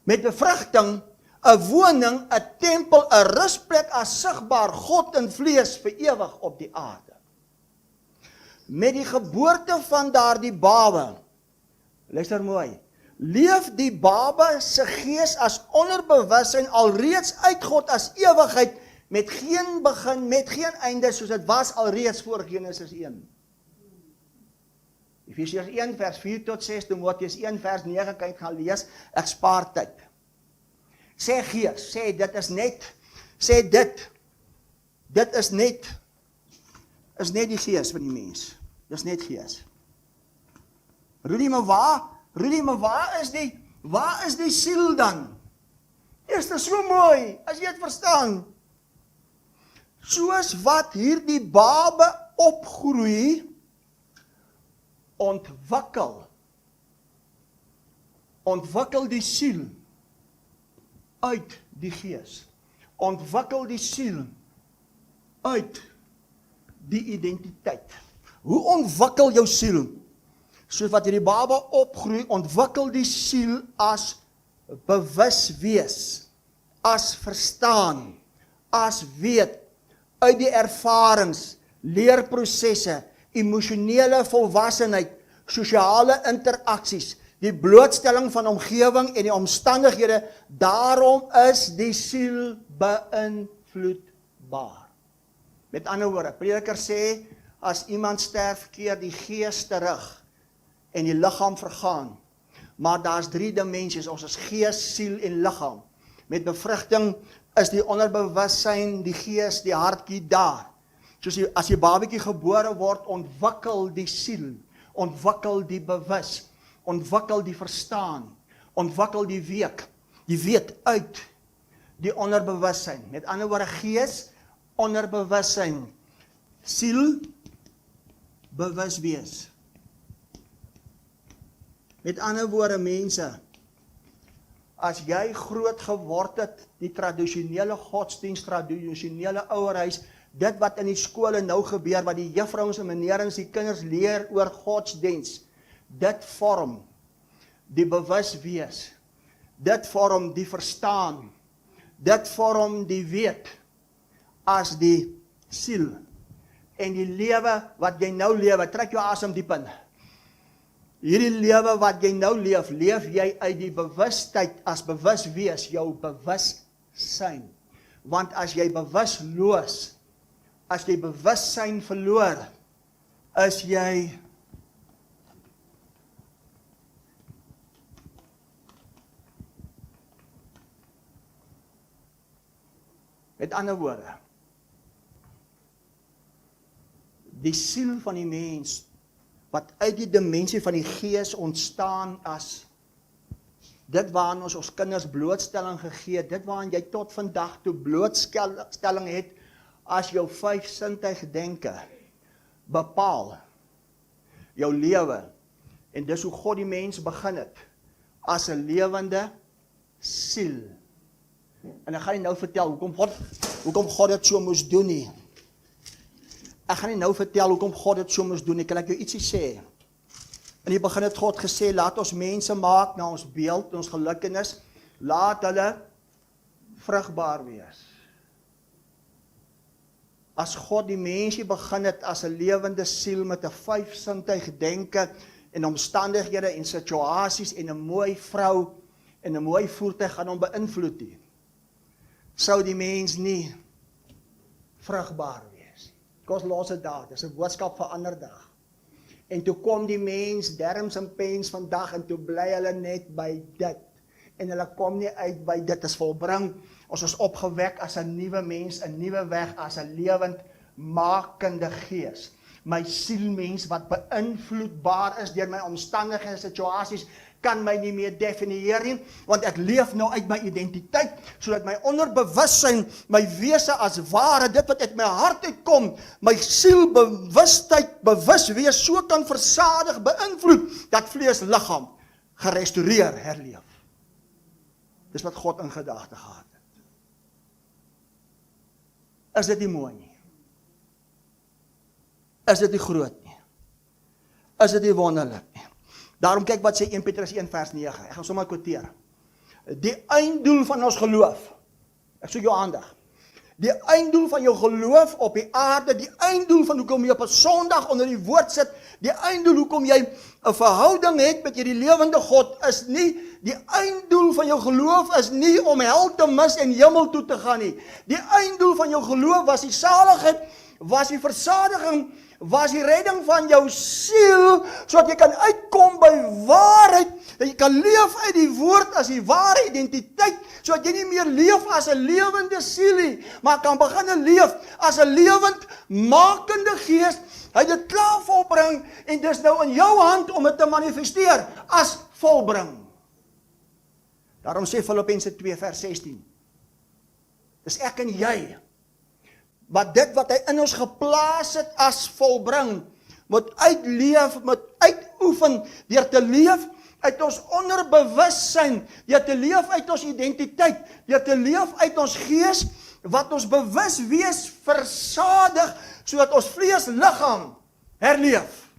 met bevrugting, 'n woning, 'n tempel, 'n rusplek as sigbaar God in vlees vir ewig op die aarde. Met die geboorte van daardie babe, luister mooi, leef die babe se gees as onderbewussyn alreeds uit God as ewigheid, met geen begin, met geen einde, soos dit was alreeds voor Genesis 1. Efesiërs 1 vers 4 tot 6, Timoteus 1 vers 9, kan jy gaan lees, ek spaar tyd. Sê gees, sê dit is net die gees van die mens. Dis net gees. Rudy, maar waar is die siel dan? Is dit so mooi, as jy het verstaan? Soos wat hierdie babe opgroei, ontwikkel die siel uit die gees. Ontwikkel die siel uit die identiteit. Hoe ontwikkel jou siel? Soos wat hierdie baba opgroei, ontwikkel die siel as bewus wees, as verstaan, as weet, uit die ervarings, leerprosesse, emosionele volwassenheid, sosiale interaksies, die blootstelling van omgewing en die omstandighede, daarom is die siel beïnvloedbaar. Met ander woorde, prediker sê, as iemand sterf, keer die gees terug en die liggaam vergaan. Maar daar's 3 dimensies, ons is gees, siel en liggaam. Met bevrugting is die onderbewussyn, die gees, die hartjie daar. Soos as die babatjie gebore word, ontwikkel die siel, ontwikkel die bewus, ontwikkel die verstaan, ontwikkel die weet uit die onderbewussyn. Met ander woorde, gees, onderbewussyn, siel, bewus wees. Met ander woorde, mense, as jy groot geword het, die tradisionele godsdienst, tradisionele ouerhuis, dit wat in die skole nou gebeur, wat die juffrouens en meneerings, die kinders leer oor godsdienst, dit vorm die bewus wees, dit vorm die verstaan, dit vorm die weet, as die siel, en die lewe wat jy nou lewe, trek jou asem diep in. Hierdie lewe wat jy nou leef jy uit die bewustheid, as bewus wees, jou bewussyn. Want as jy bewusloos, as jy bewussyn verloor, is jy met ander woorde, die siel van die mens, wat uit die dimensie van die gees ontstaan as, dit waarin ons kinders blootstelling gegee, dit waarin jy tot vandag toe blootstelling het, as jou 5 sintuig denke, bepaal jou lewe, en dis hoe God die mens begin het, as 'n lewende siel. En ek gaan nie nou vertel, hoekom God dit so moes doen nie. Ek gaan nie nou vertel, hoekom God dit so moes doen nie, kan ek jou ietsie sê. In die begin het God gesê, laat ons mense maak na ons beeld, ons gelykenis, laat hulle vrugbaar wees. As God die mensie begin het as 'n lewende siel met 'n 5 sintuig denke en omstandighede en situasies en 'n mooi vrou en 'n mooi voertuig gaan hom beïnvloed nie, sou die mens nie vrugbaar wees. Kom ons los dit daar, dis 'n boodskap vir 'n ander dag. En toe kom die mens, derms en pens vandag, en toe bly hulle net by dit. en hulle kom nie uit by dit is volbring. Ons is opgewek as 'n nuwe mens, 'n nuwe weg, as 'n lewend makende gees. My sielmens wat beïnvloedbaar is deur my omstandighede en situasies, kan my nie meer definieer nie, want ek leef nou uit my identiteit, sodat my onderbewussyn, my wese as ware, dit wat uit my hart uitkom, my sielbewustheid, bewus wees, so kan versadig, beïnvloed, dat vlees liggaam gerestoreer, herleef. Dis wat God in gedagte gehad het. Is dit nie mooi nie? Is dit nie groot nie? Is dit nie wonderlik nie? Daarom kyk wat sê 1 Petrus 1 vers 9. Ek gaan sommer quoteer. Die einddoel van ons geloof. Ek soek jou aandag. Die einddoel van jou geloof op die aarde, die einddoel van hoekom jy op 'n Sondag onder die woord sit, die einddoel hoekom jy 'n verhouding het met hierdie lewende God is nie, die einddoel van jou geloof is nie om hel te mis en hemel toe te gaan nie. Die einddoel van jou geloof was die saligheid, was die versadiging, was die redding van jou siel, sodat jy kan uitkom by waarheid, dat jy kan leef uit die woord as die ware identiteit, sodat jy nie meer leef as 'n lewende siel nie, maar kan begin leef as 'n lewend makende gees. Hy het dit klaar volbring, en dis nou in jou hand om dit te manifesteer as volbring. Daarom sê Filippense 2 vers 16, dis ek en jy, wat dit wat hy in ons geplaas het as volbring, moet uitleef, moet uitoefen, deur te leef uit ons onderbewussyn, deur te leef uit ons identiteit, deur te leef uit ons gees, wat ons bewus wees versadig, sodat ons vlees liggaam herleef.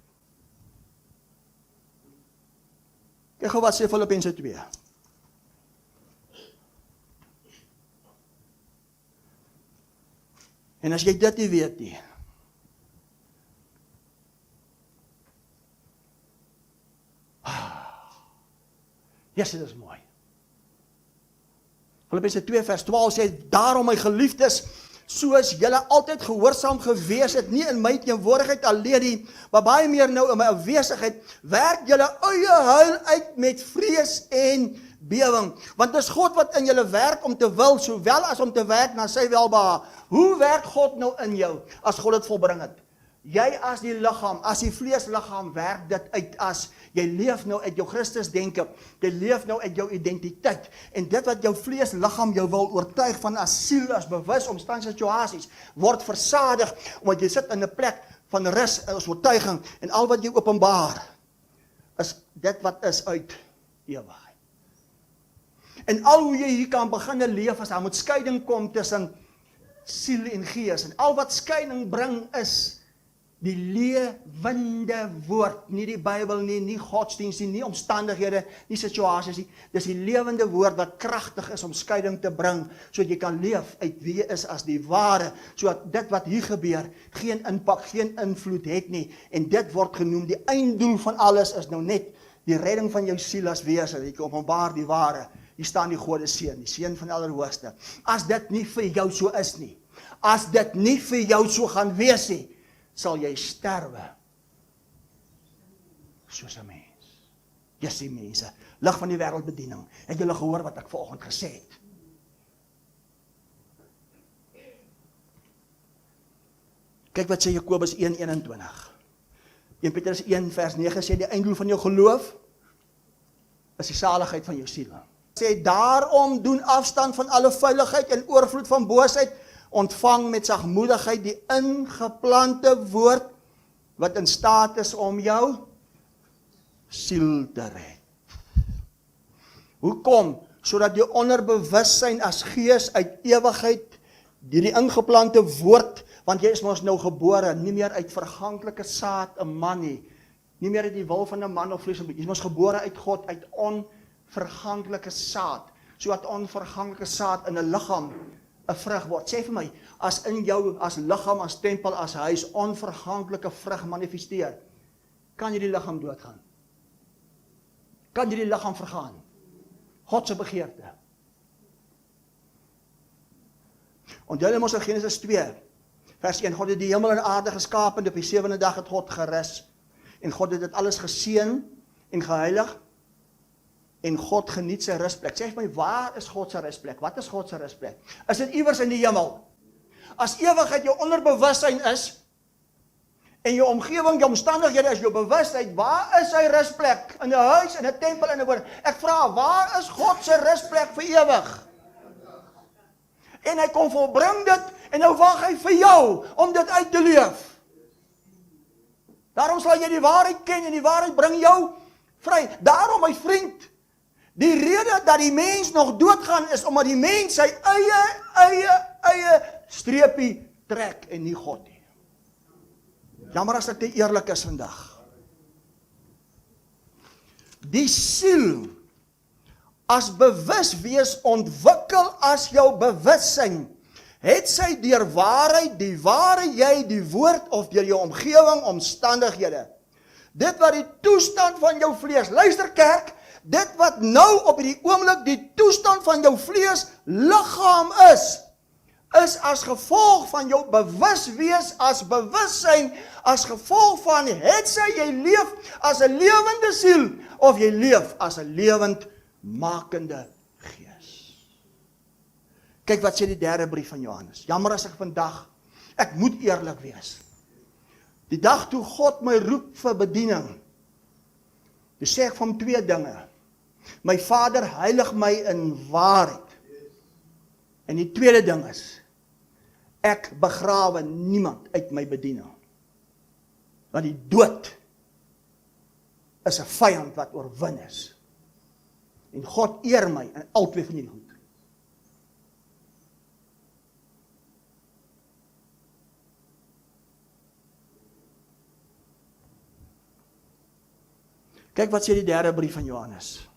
Kyk gou wat sê Filippense 2. En as jy dit nie weet nie, Jesus, dit is mooi. Filippense 2 vers 12 sê, daarom my geliefdes, soos julle altyd gehoorsaam gewees het, nie in my teenwoordigheid alleen nie, maar baie meer nou in my afwesigheid, werk julle eie heil uit met vrees en bewing. Want dis God wat in julle werk om te wil, sowel as om te werk na sy welbehae. Hoe werk God nou in jou, as God dit volbring het? Jy as die liggaam, as die vleesliggaam, werk dit uit as, jy leef nou uit jou Christus denke, jy leef nou uit jou identiteit, en dit wat jou vleesliggaam jou wil oortuig van as siel, as bewus, omstandsituasies, word versadig, omdat jy sit in 'n plek van rus, as oortuiging, en al wat jy openbaar, is dit wat is uit ewigheid. En al hoe jy hier kan begin leef, as daar moet skeiding kom tussen siel en gees, en al wat skeiding bring is, die lewende woord, nie die Bybel nie, nie godsdienst nie, nie omstandighede, nie situasies nie, dis die lewende woord wat kragtig is om skeiding te bring, sodat jy kan leef uit wie jy is as die ware, sodat dit wat hier gebeur, geen impak, geen invloed het nie, en dit word genoem, die einddoel van alles is nou net, die redding van jou siel as wese, jy kan openbaar die ware, hier staan die Gode seun, die seun van die Allerhoogste, as dit nie vir jou so is nie, as dit nie vir jou so gaan wees nie, sal jy sterwe, soos 'n mens. Yes, die mense, lig van die wêreldbediening, het julle gehoor wat ek vanoggend gesê het? Kyk wat sê Jakobus 1:21. 1 Petrus 1 vers 9 sê, die einddoel van jou geloof, is die saligheid van jou siel. Sê, daarom doen afstand van alle vuiligheid en oorvloed van boosheid, ontvang met sagmoedigheid die ingeplante woord, wat in staat is om jou siel te red. Hoekom? Sodat die onderbewussyn as gees uit ewigheid, die ingeplante woord, want jy is mos nou gebore, nie meer uit verganklike saad, 'n man nie, nie meer uit die wil van 'n man of vlees, jy is mos gebore uit God, uit onverganklike saad, sodat onverganklike saad in 'n liggaam 'n vrug word. Sê vir my, as in jou, as liggaam, as tempel, as huis, onverganklike vrug manifesteer, kan jy die liggaam doodgaan? Kan jy die liggaam vergaan? God se begeerte. Onthou jy mos in Genesis 2, vers 1, God het die hemel en aarde geskaap, en op die 7de dag het God gerus, en God het dit alles geseën en geheilig, en God geniet sy rusplek. Sê vir my, waar is God se rusplek? Wat is God se rusplek? Is dit iewers in die hemel? As ewigheid jou onderbewussyn is, en jou omgewing, jou omstandighede is jou bewustheid, waar is sy rusplek? In 'n huis, in 'n tempel, in 'n woord. Ek vra, waar is God se rusplek vir ewig? En hy kom volbring dit, en nou wag hy vir jou, om dit uit te leef. Daarom sal jy die waarheid ken, en die waarheid bring jou vry. Daarom, my vriend, die rede dat die mens nog doodgaan, is omdat die mens sy eie streepie trek, en nie God nie. Jammer as ek te eerlik is vandag. Die siel, as bewuswees ontwikkel as jou bewussyn, het sy deur waarheid, die ware jy, die woord, of deur jou omgewing, omstandighede. Dit wat die toestand van jou vlees, luister kerk, dit wat nou op die oomblik die toestand van jou vlees liggaam is as gevolg van jou bewuswees, as bewussyn, as gevolg van, het sy jy leef as 'n lewende siel, of jy leef as 'n lewendmakende gees. Kyk wat sê die derde brief van Johannes. Jammer as ek moet eerlik wees. Die dag toe God my roep vir bediening, toe sê ek van 2 dinge. My Vader heilig my in waarheid. En die tweede ding is, ek begrawe niemand uit my bediening. Want die dood is 'n vyand wat oorwin is. En God eer my in al 2 van hierdie goed. Kyk wat sê die derde brief van Johannes.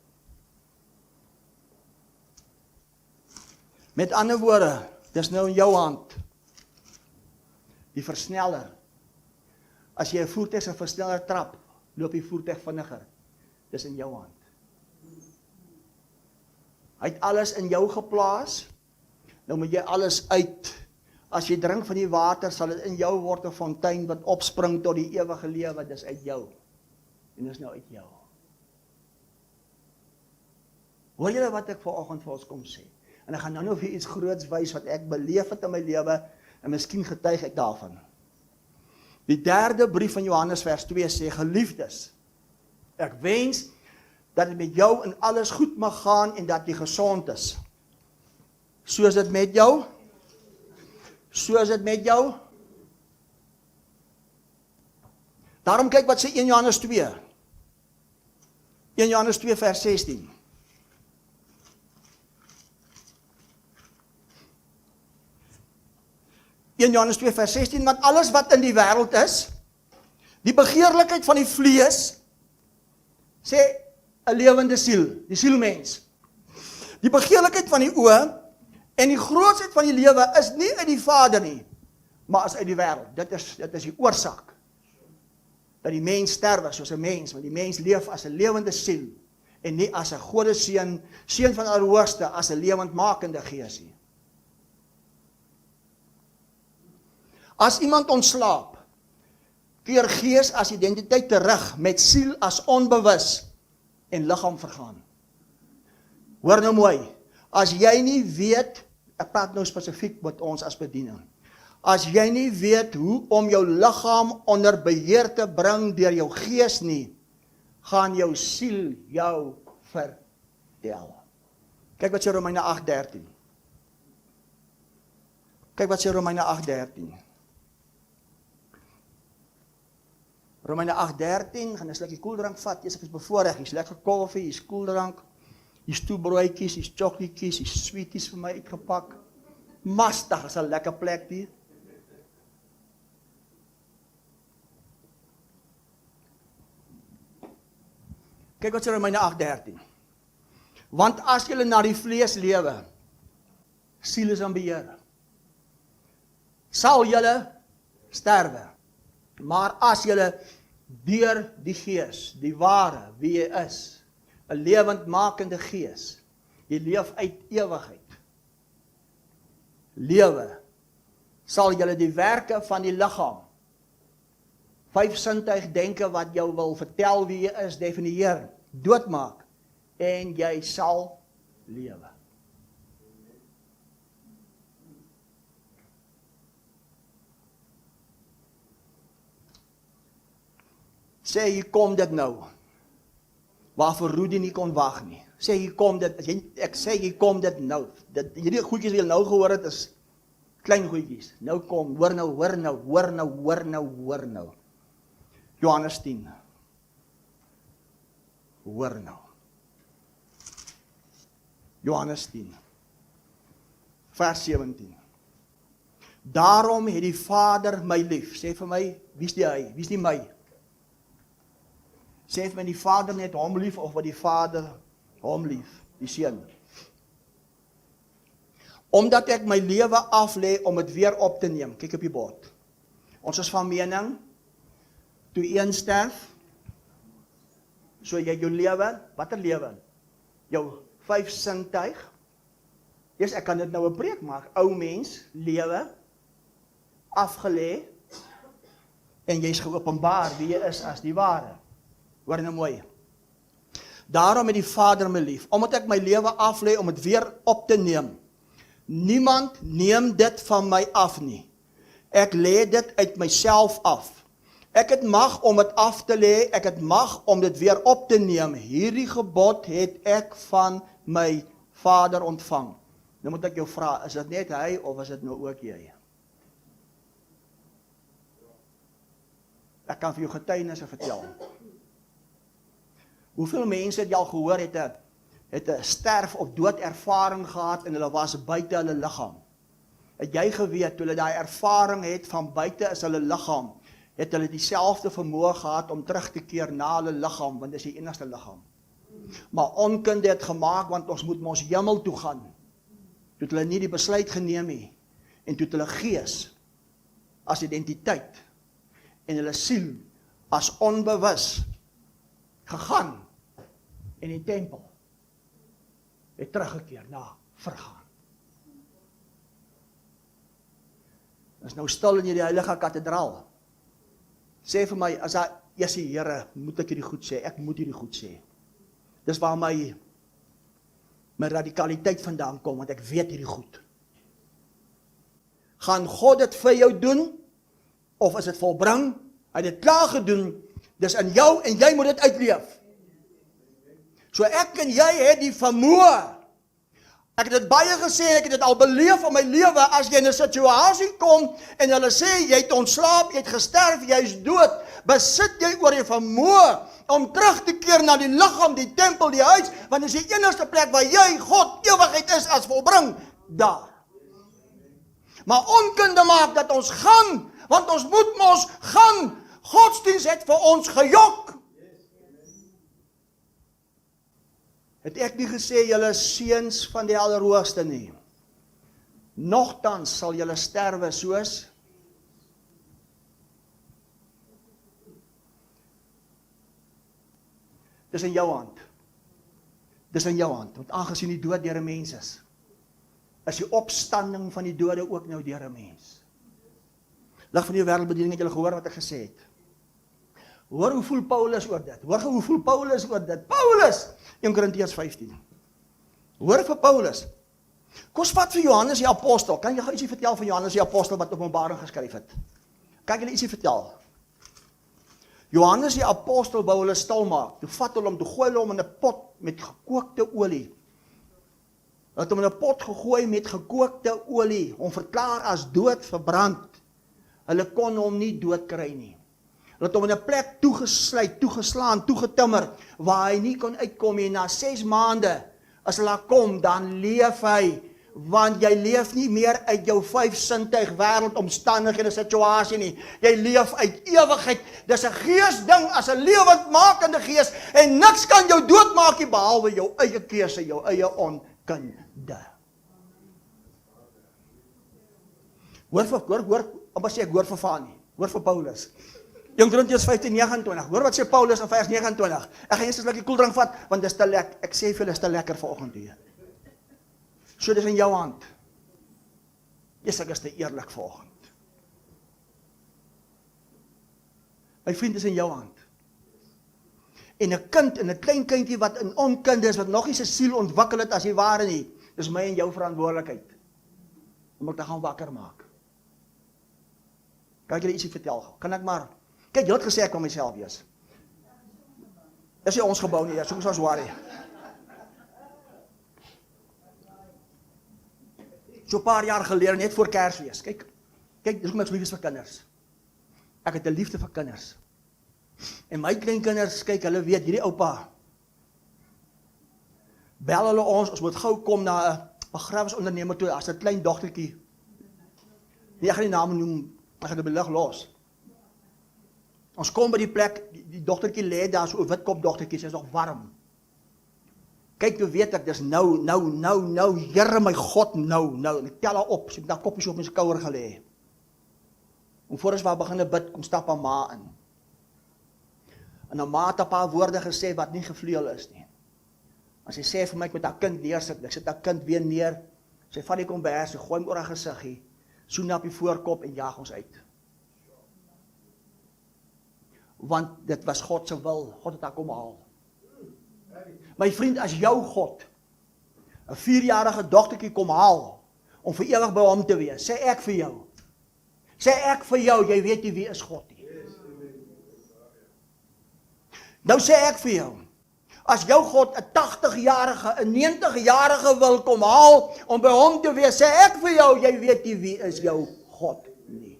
Met ander woorde, dis nou in jou hand. Die versneller. As jy 'n voertuig se versneller trap, loop die voertuig vinniger. Dis in jou hand. Hy het alles in jou geplaas. Nou moet jy alles uit. As jy drink van die water, sal dit in jou word 'n fontein wat opspring tot die ewige lewe. Dis uit jou. En dis nou uit jou. Hoor julle wat ek vanoggend vir ons kom sê? En ek gaan nou vir iets groots wys wat ek beleef het in my lewe, en miskien getuig ek daarvan. Die derde brief van Johannes vers 2 sê, geliefdes, ek wens dat dit met jou in alles goed mag gaan en dat jy gesond is. Soos dit met jou? Soos dit met jou? Daarom kyk wat sê 1 Johannes 2. 1 Johannes 2 vers 16. In Johannes 2 vers 16, want alles wat in die wêreld is, die begeerlikheid van die vlees, sê 'n lewende siel, die sielmens. Die begeerlikheid van die oë en die grootsheid van die lewe is nie uit die Vader nie, maar is uit die wêreld. Dit is die oorsaak dat die mens sterwe soos 'n mens, want die mens leef as 'n lewende siel en nie as 'n Godseun, seun van Allerhoogste, as 'n lewendmakende gees nie. As iemand ontslaap, keer gees as identiteit terug, met siel as onbewus en liggaam vergaan. Hoor nou mooi, as jy nie weet, ek praat nou spesifiek met ons as bediening, as jy nie weet hoe om jou liggaam onder beheer te bring deur jou gees nie, gaan jou siel jou vertel. Kyk wat sê Romeine 8:13. Kyk wat sê Romeine 8:13. Romeine 8:13, gaan 'n slukkie koeldrank vat, eers ek is bevoorreg, hier's lekker koffie, hier's koeldrank, hier's toebroodjies, hier's chocolaatjies, hier's sweeties vir my uitgepak. Mastig, is 'n lekker plek hier. Kyk wat sê Romeine 8:13. Want as julle na die vlees lewe, siel is aan beheer, sal julle sterwe. Maar as julle deur die gees, die ware, wie jy is, 'n lewendmakende gees, jy leef uit ewigheid, lewe, sal julle die werke van die liggaam, 5 sintuig denke wat jou wil vertel wie jy is, definieer, doodmaak, en jy sal lewe. Sê, hier kom dit nou, waarvoor Rudy nie kon wag nie. Sê, hier kom dit, ek sê, hier kom dit nou. Hierdie goedjies wat jy nou gehoor het, is klein goedjies. Nou kom, hoor nou, hoor nou, hoor nou, hoor nou, hoor nou. Johannes 10. Hoor nou. Johannes 10. Vers 17. Daarom het die Vader my lief. Sê vir my, wie is die hy? Wie is die my? Sê vir my, die Vader net hom lief, of wat die Vader hom lief, die Seun. Omdat ek my lewe aflê om het weer op te neem. Kyk op die bord. Ons is van mening, toe een sterf, so jy jou lewe, watter lewe? Jou 5 sintuig. Yes, ek kan dit nou 'n preek maak. Ou mens, lewe, afgelê, en jy is geopenbaar wie jy is as die ware. Hoor nou mooi. Daarom het die Vader my lief, omdat ek my lewe aflê om het weer op te neem. Niemand neem dit van my af nie. Ek lê dit uit myself af. Ek het mag om dit af te lê, ek het mag om dit weer op te neem. Hierdie gebod het ek van my Vader ontvang. Nou moet ek jou vra, is dit net hy of is dit nou ook jy? Ek kan vir jou getuienisse vertel. Hoeveel mense het jy al gehoor het 'n sterf of dood ervaring gehad en hulle was buite hulle liggaam? Het jy geweet, toe hulle daai ervaring het van buite is hulle liggaam, het hulle dieselfde vermoë gehad om terug te keer na hulle liggaam, want dit is die enigste liggaam. Maar onkunde het gemaak, want ons moet ons hemel toe gaan. Toe het hulle nie die besluit geneem nie, en toe het hulle gees as identiteit, en hulle siel as onbewus gegaan, en die tempel het teruggekeer na vergaan. Is nou stil in die heilige kathedraal. Sê vir my, as hy, Jessie, Here, moet ek hierdie goed sê, ek moet hierdie goed sê. Dis waar my radikaliteit vandaan kom, want ek weet hierdie goed. Gaan God dit vir jou doen, of is dit volbring? Hy het dit klaar gedoen, dis in jou, en jy moet dit uitleef. So ek en jy het die vermoë. Ek het dit baie gesê, ek het dit al beleef in my lewe, as jy in 'n situasie kom, en hulle sê, jy het ontslaap, jy het gesterf, jy is dood, besit jy oor die vermoë, om terug te keer na die liggaam, die tempel, die huis, want dit is die enigste plek waar jy, God, ewigheid is as volbring, daar. Maar onkunde maak dat ons gaan, want ons moet mos gaan. Godsdienst het vir ons gejok. Het ek nie gesê, julle seuns van die Allerhoogste nie. Nogtans sal julle sterwe soos dis in jou hand. Dis in jou hand, want aangesien die dood deur 'n mens is die opstanding van die dode ook nou deur 'n mens. Lig van die wêreldbediening, het julle gehoor wat ek gesê het. Hoor hoe voel Paulus oor dit? Hoor hoe voel Paulus oor dit? Paulus! 1 Korintiërs 15. Hoor vir Paulus. Kom ons vat vir Johannes die apostel. Kan jy gou ietsie vertel van Johannes die apostel wat Openbaring geskryf het? Kan jy ietsie vertel? Johannes die apostel wou hulle stil maak. Toe vat hulle hom, toe gooi hulle hom in 'n pot met gekookte olie. Hulle het hom in 'n pot gegooi met gekookte olie, hom verklaar as dood verbrand. Hulle kon hom nie dood kry nie. Hulle het hom in 'n plek toegesluit, toegeslaan, toegetimmer, waar hy nie kon uitkom nie. Na 6 maande, as hulle kom, dan leef hy, want jy leef nie meer uit jou 5 sintuig wêreld omstandighede situasie nie. Jy leef uit ewigheid. Dis 'n geesding, as 'n lewendmakende gees, en niks kan jou doodmaak nie, behalwe jou eie keuse, jou eie onkunde. Hoor, sê ek hoor vir Fani, hoor vir Paulus. 1 Korintiërs 15:29. Hoor wat sê Paulus in vers 29. Ek gaan eers 'n slukkie koeldrank vat, want dit is te lekker. Ek sê vir julle, is te lekker vanoggend hier. So dis in jou hand. Yes, ek is te eerlik vanoggend. My vriend, is in jou hand. En 'n kind, en 'n klein kindjie wat in onkunde is, wat nog nie sy siel ontwikkel het as die ware nie, dis my en jou verantwoordelikheid om dit te gaan wakker maak. Kan ek julle ietsie vertel? Kan ek maar, kyk, jy het gesê ek kan myself wees. Dis nie ons gebou nie, soos ons worry. So 'n paar jaar gelede, net voor Kersfees, kyk, dis hoekom ek so lief is vir kinders. Ek het 'n liefde vir kinders. En my kleinkinders, kyk, hulle weet, hierdie oupa, bel hulle ons moet gou kom na 'n begrafnisondernemer toe, as 'n klein dogtertjie. Nee, ek gaan die naam noem, ek gaan die belig los. Ons kom by die plek, die dogtertjie lê daar, so 'n witkop dogtertjie, sy is nog warm. Kyk, toe weet ek, dis nou, Here my God, en ek tel haar op, sy het daar koppies op my skouer gelê. En voor ons waar begin bid, kom stap haar ma in. En haar ma het 'n paar woorde gesê wat nie gevleuel is nie. En sy sê vir my, ek moet haar kind neersit, ek sit haar kind weer neer, sy vat die kombers, sy gooi hom oor haar gesiggie, soen op die voorkop en jaag ons uit. Want dit was God se wil, God het haar kom haal. My vriend, as jou God 'n 4-jarige dogtertjie kom haal om vir ewig by hom te wees, sê ek vir jou, jy weet nie wie is God nie. Nou sê ek vir jou, as jou God 'n 80-jarige, 'n 90-jarige wil kom haal om by hom te wees, sê ek vir jou, jy weet nie wie is jou God nie.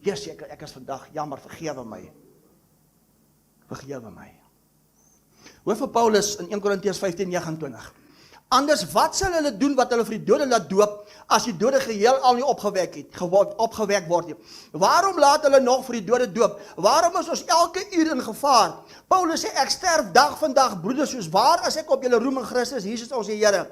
Jesus, ek is vandag jammer, vergewe my. Hoor vir Paulus in 1 Korintiërs 15:29. Anders wat sal hulle doen wat hulle vir die dode laat doop, as die dode geheel al nie opgewek word nie? Waarom laat hulle nog vir die dode doop? Waarom is ons elke uur in gevaar? Paulus sê, ek sterf dag van dag, broeders, soos waar as ek op julle roem in Christus Jesus ons die Here.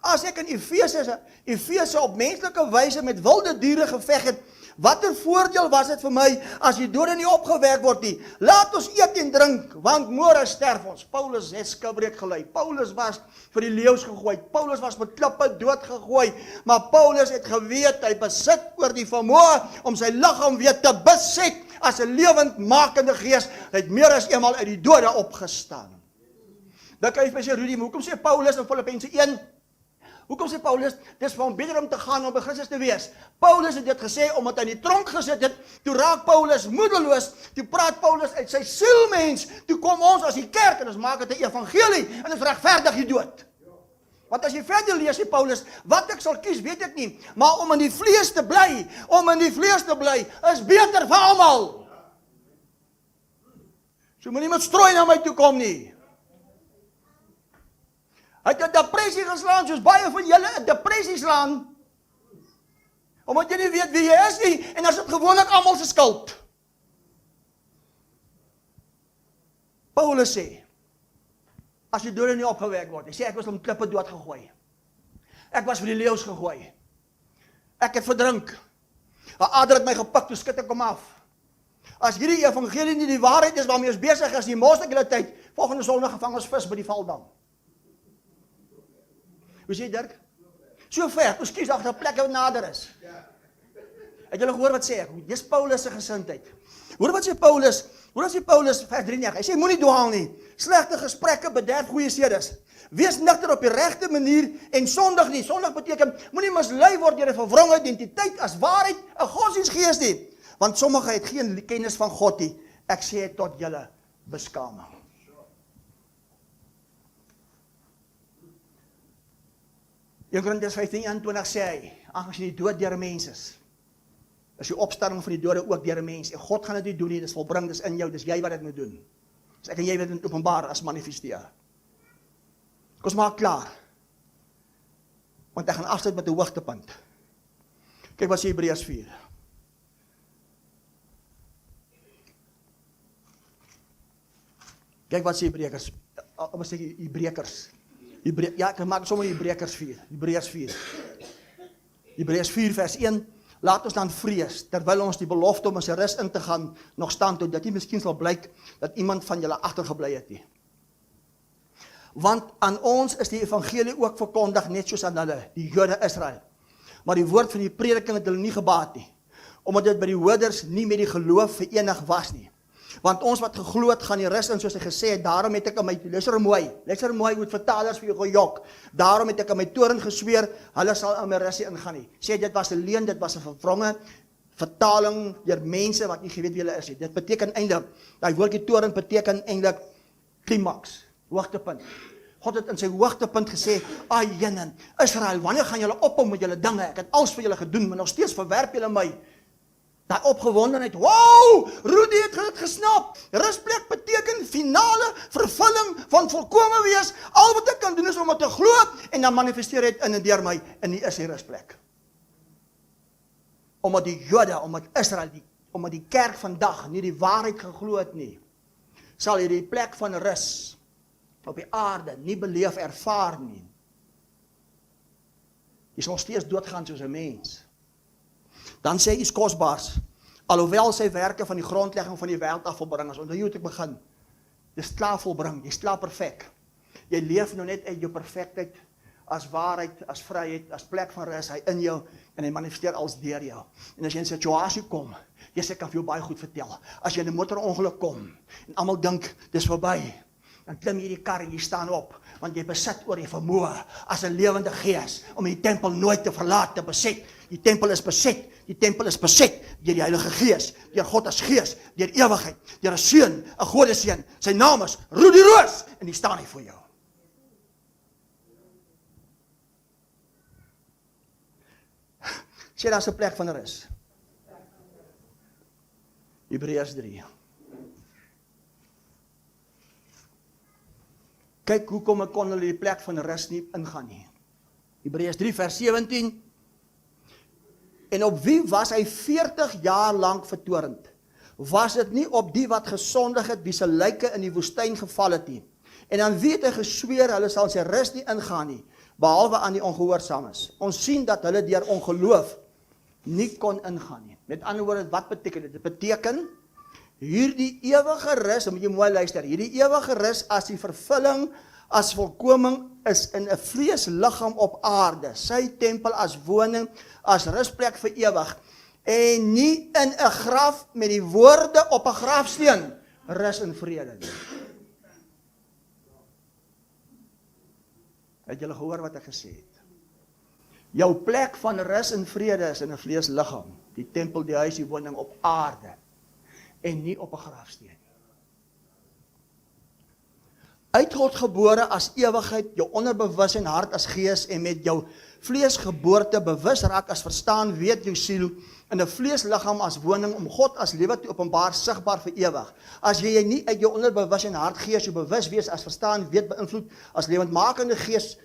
As ek in Efese op menslike wyse met wilde diere geveg het, watter voordeel was dit vir my as die dode nie opgewek word nie? Laat ons eet en drink, want môre sterf ons. Paulus het skibreek gelei. Paulus was vir die leeu's gegooi. Paulus was met klippe doodgegooi. Maar Paulus het geweet, hy besit oor die vermoë om sy liggaam weer te beset as 'n lewendmakende gees. Hy het meer as eenmaal uit die dode opgestaan. Dan kan jy vir sê, Rudy, hoekom sê Paulus in Filippense 1? Hoekom sê Paulus, dis vir hom beter om te gaan om by Christus te wees? Paulus het dit gesê, omdat hy in die tronk gesit het, toe raak Paulus moedeloos, toe praat Paulus uit sy sielmens, toe kom ons as die kerk, en ons maak het 'n evangelie, en ons regverdig die dood. Want as jy verder lees, sê Paulus, wat ek sal kies, weet ek nie, maar om in die vlees te bly, is beter vir almal. So moet nie met strooi na my toe kom nie. Hy het 'n depressie geslaan, soos baie van julle 'n depressie slaan, omdat jy nie weet wie jy is nie, en as dit gewoonlik almal se skuld. Paulus sê, as die dode nie opgewek word, hy sê, ek was om klippe dood gegooi. Ek was vir die leeu's gegooi. Ek het verdrink. 'n Ader het my gepik, toe skit ek hom af. As hierdie evangelie nie die waarheid is waarmee ons besig is, die mos ek julle tyd, volgende Sondag gevang ons vis by die Valdam. Hoe sê Dirk? So ver, ons kies agter plekke wat nader is. Het julle gehoor wat sê ek? Dis Paulus se gesindheid. Hoor wat sê Paulus vers 33, hy sê moenie dwaal nie. Slegte gesprekke bederf goeie sedes. Wees nigter op die regte manier en sondig nie. Sondig beteken moenie mislei word deur 'n verwronge identiteit as waarheid, 'n godsdienstgees nie. Want sommige het geen kennis van God nie. Ek sê dit tot julle beskaming. In Korintiërs 15:21 sê hy, aangesien die dood deur 'n mens is die opstanding van die dode ook deur 'n mens. En God gaan dit nie doen nie, dis volbring, dis in jou, dis jy wat dit moet doen. Dis ek en jy wat dit openbaar as manifesteer. Kom ons maak klaar. Want ek gaan afsluit met 'n hoogtepunt. Kyk wat sê Hebreërs 4. Kyk wat sê Hebreërs. Wat sê Hebreërs? Ja, ek maak sommer Hebreërs 4. Hebreërs 4 vers 1. Laat ons dan vrees, terwyl ons die belofte om in sy rus in te gaan nog staan tot, dat nie miskien sal blyk dat iemand van julle agtergebly het nie. Want aan ons is die evangelie ook verkondig, net soos aan hulle, die Jode Israel. Maar die woord van die prediking het hulle nie gebaat nie, omdat dit by die hoorders nie met die geloof verenig was nie. Want ons wat geglo het, gaan die rus in, soos hy gesê het, daarom het ek aan my, luister mooi, hoe vertalers vir jou gejok, daarom het ek aan my toren gesweer, hulle sal aan my rus nie ingaan nie. Sê, dit was 'n leuen, dit was 'n vervronge vertaling deur mense wat nie geweet wie hulle is nie. Dit beteken eintlik, daai woordjie toren beteken eintlik klimaks, hoogtepunt. God het in sy hoogtepunt gesê, Jenen, Israel, wanneer gaan julle ophou met julle dinge? Ek het alles vir julle gedoen, maar nog steeds verwerp julle my. Daai opgewondenheid, wow, Rudy het dit gesnap. Rusplek beteken finale vervulling van volkome wees. Al wat ek kan doen is om dit te glo en dan manifesteer dit in en deur my in die is die rusplek. Omdat die Jode, omdat Israel, omdat die kerk vandag nie die waarheid geglo het nie, sal jy die plek van rus op die aarde nie beleef ervaar nie. Jy sal steeds doodgaan soos 'n mens. Dan sê iets kosbaars, alhoewel sy werke van die grondlegging van die wêreld af volbring is, onthou hoe ek begin, dis klaar volbring, jy's klaar perfek. Jy leef nou net uit jou perfektheid, as waarheid, as vryheid, as plek van rus, hy in jou, en hy manifesteer als deur jou. En as jy in 'n situasie kom, ek kan vir jou baie goed vertel, as jy in 'n motorongeluk kom, en almal dink, dis verby, dan klim jy die kar en jy staan op, want jy besit oor die vermoë, as 'n lewende gees, om die tempel nooit te verlaat, te beset. Die tempel is beset deur die Heilige Gees, deur God as Gees, deur ewigheid, deur 'n seun, 'n Godseun, sy naam is Rudy Roos, en die staan hy vir jou. Sê, daar's 'n plek van rus. Hebreërs 3. Kyk, hoekom kon hulle die plek van rus nie ingaan nie. Hebreërs 3 vers 17. En op wie was hy 40 jaar lank vertorend? Was dit nie op die wat gesondig het, wie se lyke in die woestyn geval het nie? En dan wie het hy gesweer, hulle sal sy rus nie ingaan nie, behalwe aan die ongehoorsaames. Ons sien dat hulle deur ongeloof nie kon ingaan nie. Met ander woorde, wat beteken dit? Dit beteken, hierdie ewige rus, moet jy mooi luister, hierdie ewige rus as die vervulling, as volkoming is in 'n vleesliggaam op aarde, sy tempel as woning, as rusplek vir ewig, en nie in 'n graf met die woorde op 'n grafsteen, rus in vrede nie. Het julle gehoor wat ek gesê het? Jou plek van rus en vrede is in 'n vleesliggaam, die tempel, die huis, die woning op aarde, en nie op 'n grafsteen. Uit God gebore as ewigheid, jou onderbewus en hart as gees, en met jou vleesgeboorte bewus raak as verstaan, weet jou siel, in 'n vleesliggaam as woning, om God as lewe te openbaar, sigbaar vir ewig. As jy nie uit jou onderbewus en hart gees, jou bewus wees as verstaan, weet, beïnvloed, as lewendmakende gees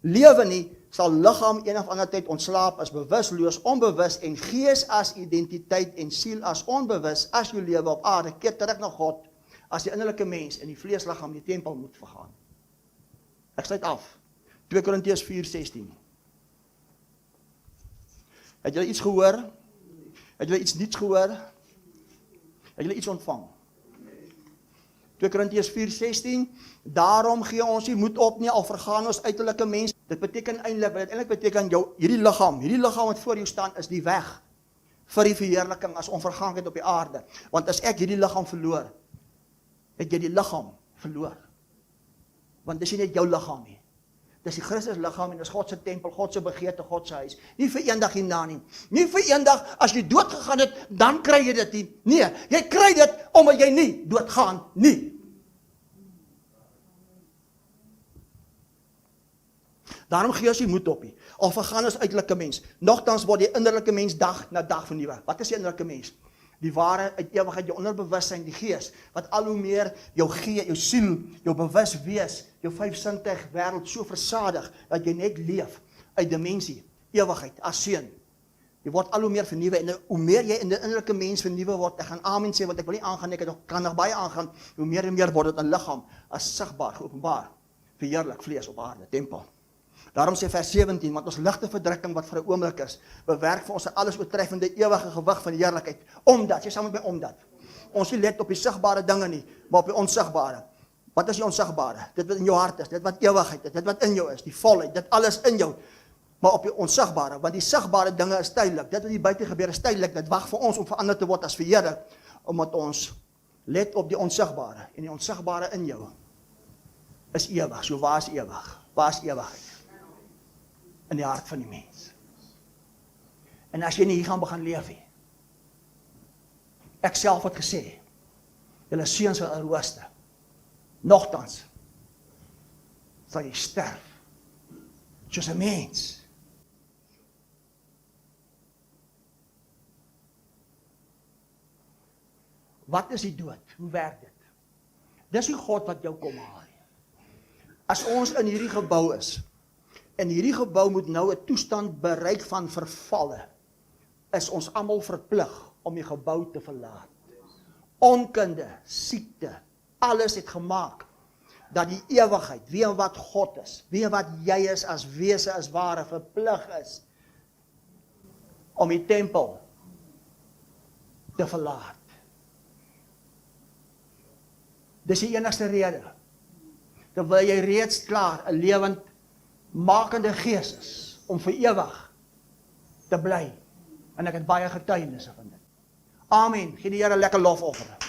lewe nie, sal liggaam een of ander tyd ontslaap, as bewusloos, onbewus, en gees as identiteit, en siel as onbewus, as jou lewe op aarde, keer terug na God, as die innerlike mens in die vleesliggaam die tempel moet vergaan. Ek sluit af. 2 Korintiërs 4:16. Het julle iets gehoor? Het julle iets niets gehoor? Het julle iets ontvang? 2 Korintiërs 4:16. Daarom gee ons nie moed op nie, al vergaan ons uiterlike mens. Dit beteken eintlik beteken hierdie liggaam wat voor jou staan is die weg vir die verheerliking as onverganklikheid op die aarde. Want as ek hierdie liggaam verloor, het jy die liggaam verloor. Want dis nie net jou liggaam nie. Dis die Christus liggaam en dis God se tempel, God se begeerte, God se huis. Nie vir eendag hierna nie. Nie vir eendag as jy dood gegaan het, dan kry jy dit nie. Nee, jy kry dit omdat jy nie doodgaan nie. Daarom gee ons nie moed op nie. Al vergaan ons uiterlike mens. Nogtans word die innerlike mens dag na dag vernuwe. Wat is die innerlike mens? Die ware uit ewigheid, jou onderbewussyn, die gees, wat al hoe meer jou siel, jou bewus wees, jou 5 sintuig wêreld so versadig, dat jy net leef uit dimensie, ewigheid, as seun. Jy word al hoe meer vernuwe, en hoe meer jy in die innerlike mens vernuwe word, ek gaan amen sê, want ek wil nie aangaan, ek kan nog baie aangaan, hoe meer en meer word dit 'n liggaam, as sigbaar, geopenbaar, verheerlik, vlees op aarde, tempel. Daarom sê vers 17, want ons ligte verdrukking wat vir 'n oomblik is, bewerk vir ons 'n alles oortreffende ewige gewig van die heerlikheid. Omdat, jy saam met my omdat. Ons nie let op die sigbare dinge nie, maar op die onsigbare. Wat is die onsigbare? Dit wat in jou hart is, dit wat ewigheid is, dit wat in jou is, die volheid, dit alles in jou. Maar op die onsigbare, want die sigbare dinge is tydelik. Dit wat hier buite gebeur is tydelik, dit wag vir ons om verander te word as verheerlik, omdat ons Let op die onsigbare, en die onsigbare in jou is ewig. So waar is ewig? Waar is ewigheid? In die hart van die mens. En as jy nie hier gaan begin leef nie, ek self het gesê, julle seuns van die ooste, nogtans, sal jy sterf, soos 'n mens. Wat is die dood? Hoe werk dit? Dis die God wat jou kom haal. As ons in hierdie gebou is, en hierdie gebou moet nou 'n toestand bereik van vervalle, is ons almal verplig om die gebou te verlaat. Onkunde, siekte, alles het gemaak dat die ewigheid, wie en wat God is, wie en wat jy is as wese, as ware, verplig is om die tempel te verlaat. Dis die enigste rede. Terwyl jy reeds klaar 'n lewend makende gees is om vir ewig te bly. En ek het baie getuienisse van dit. Amen. Gee die Here lekker lofoffer.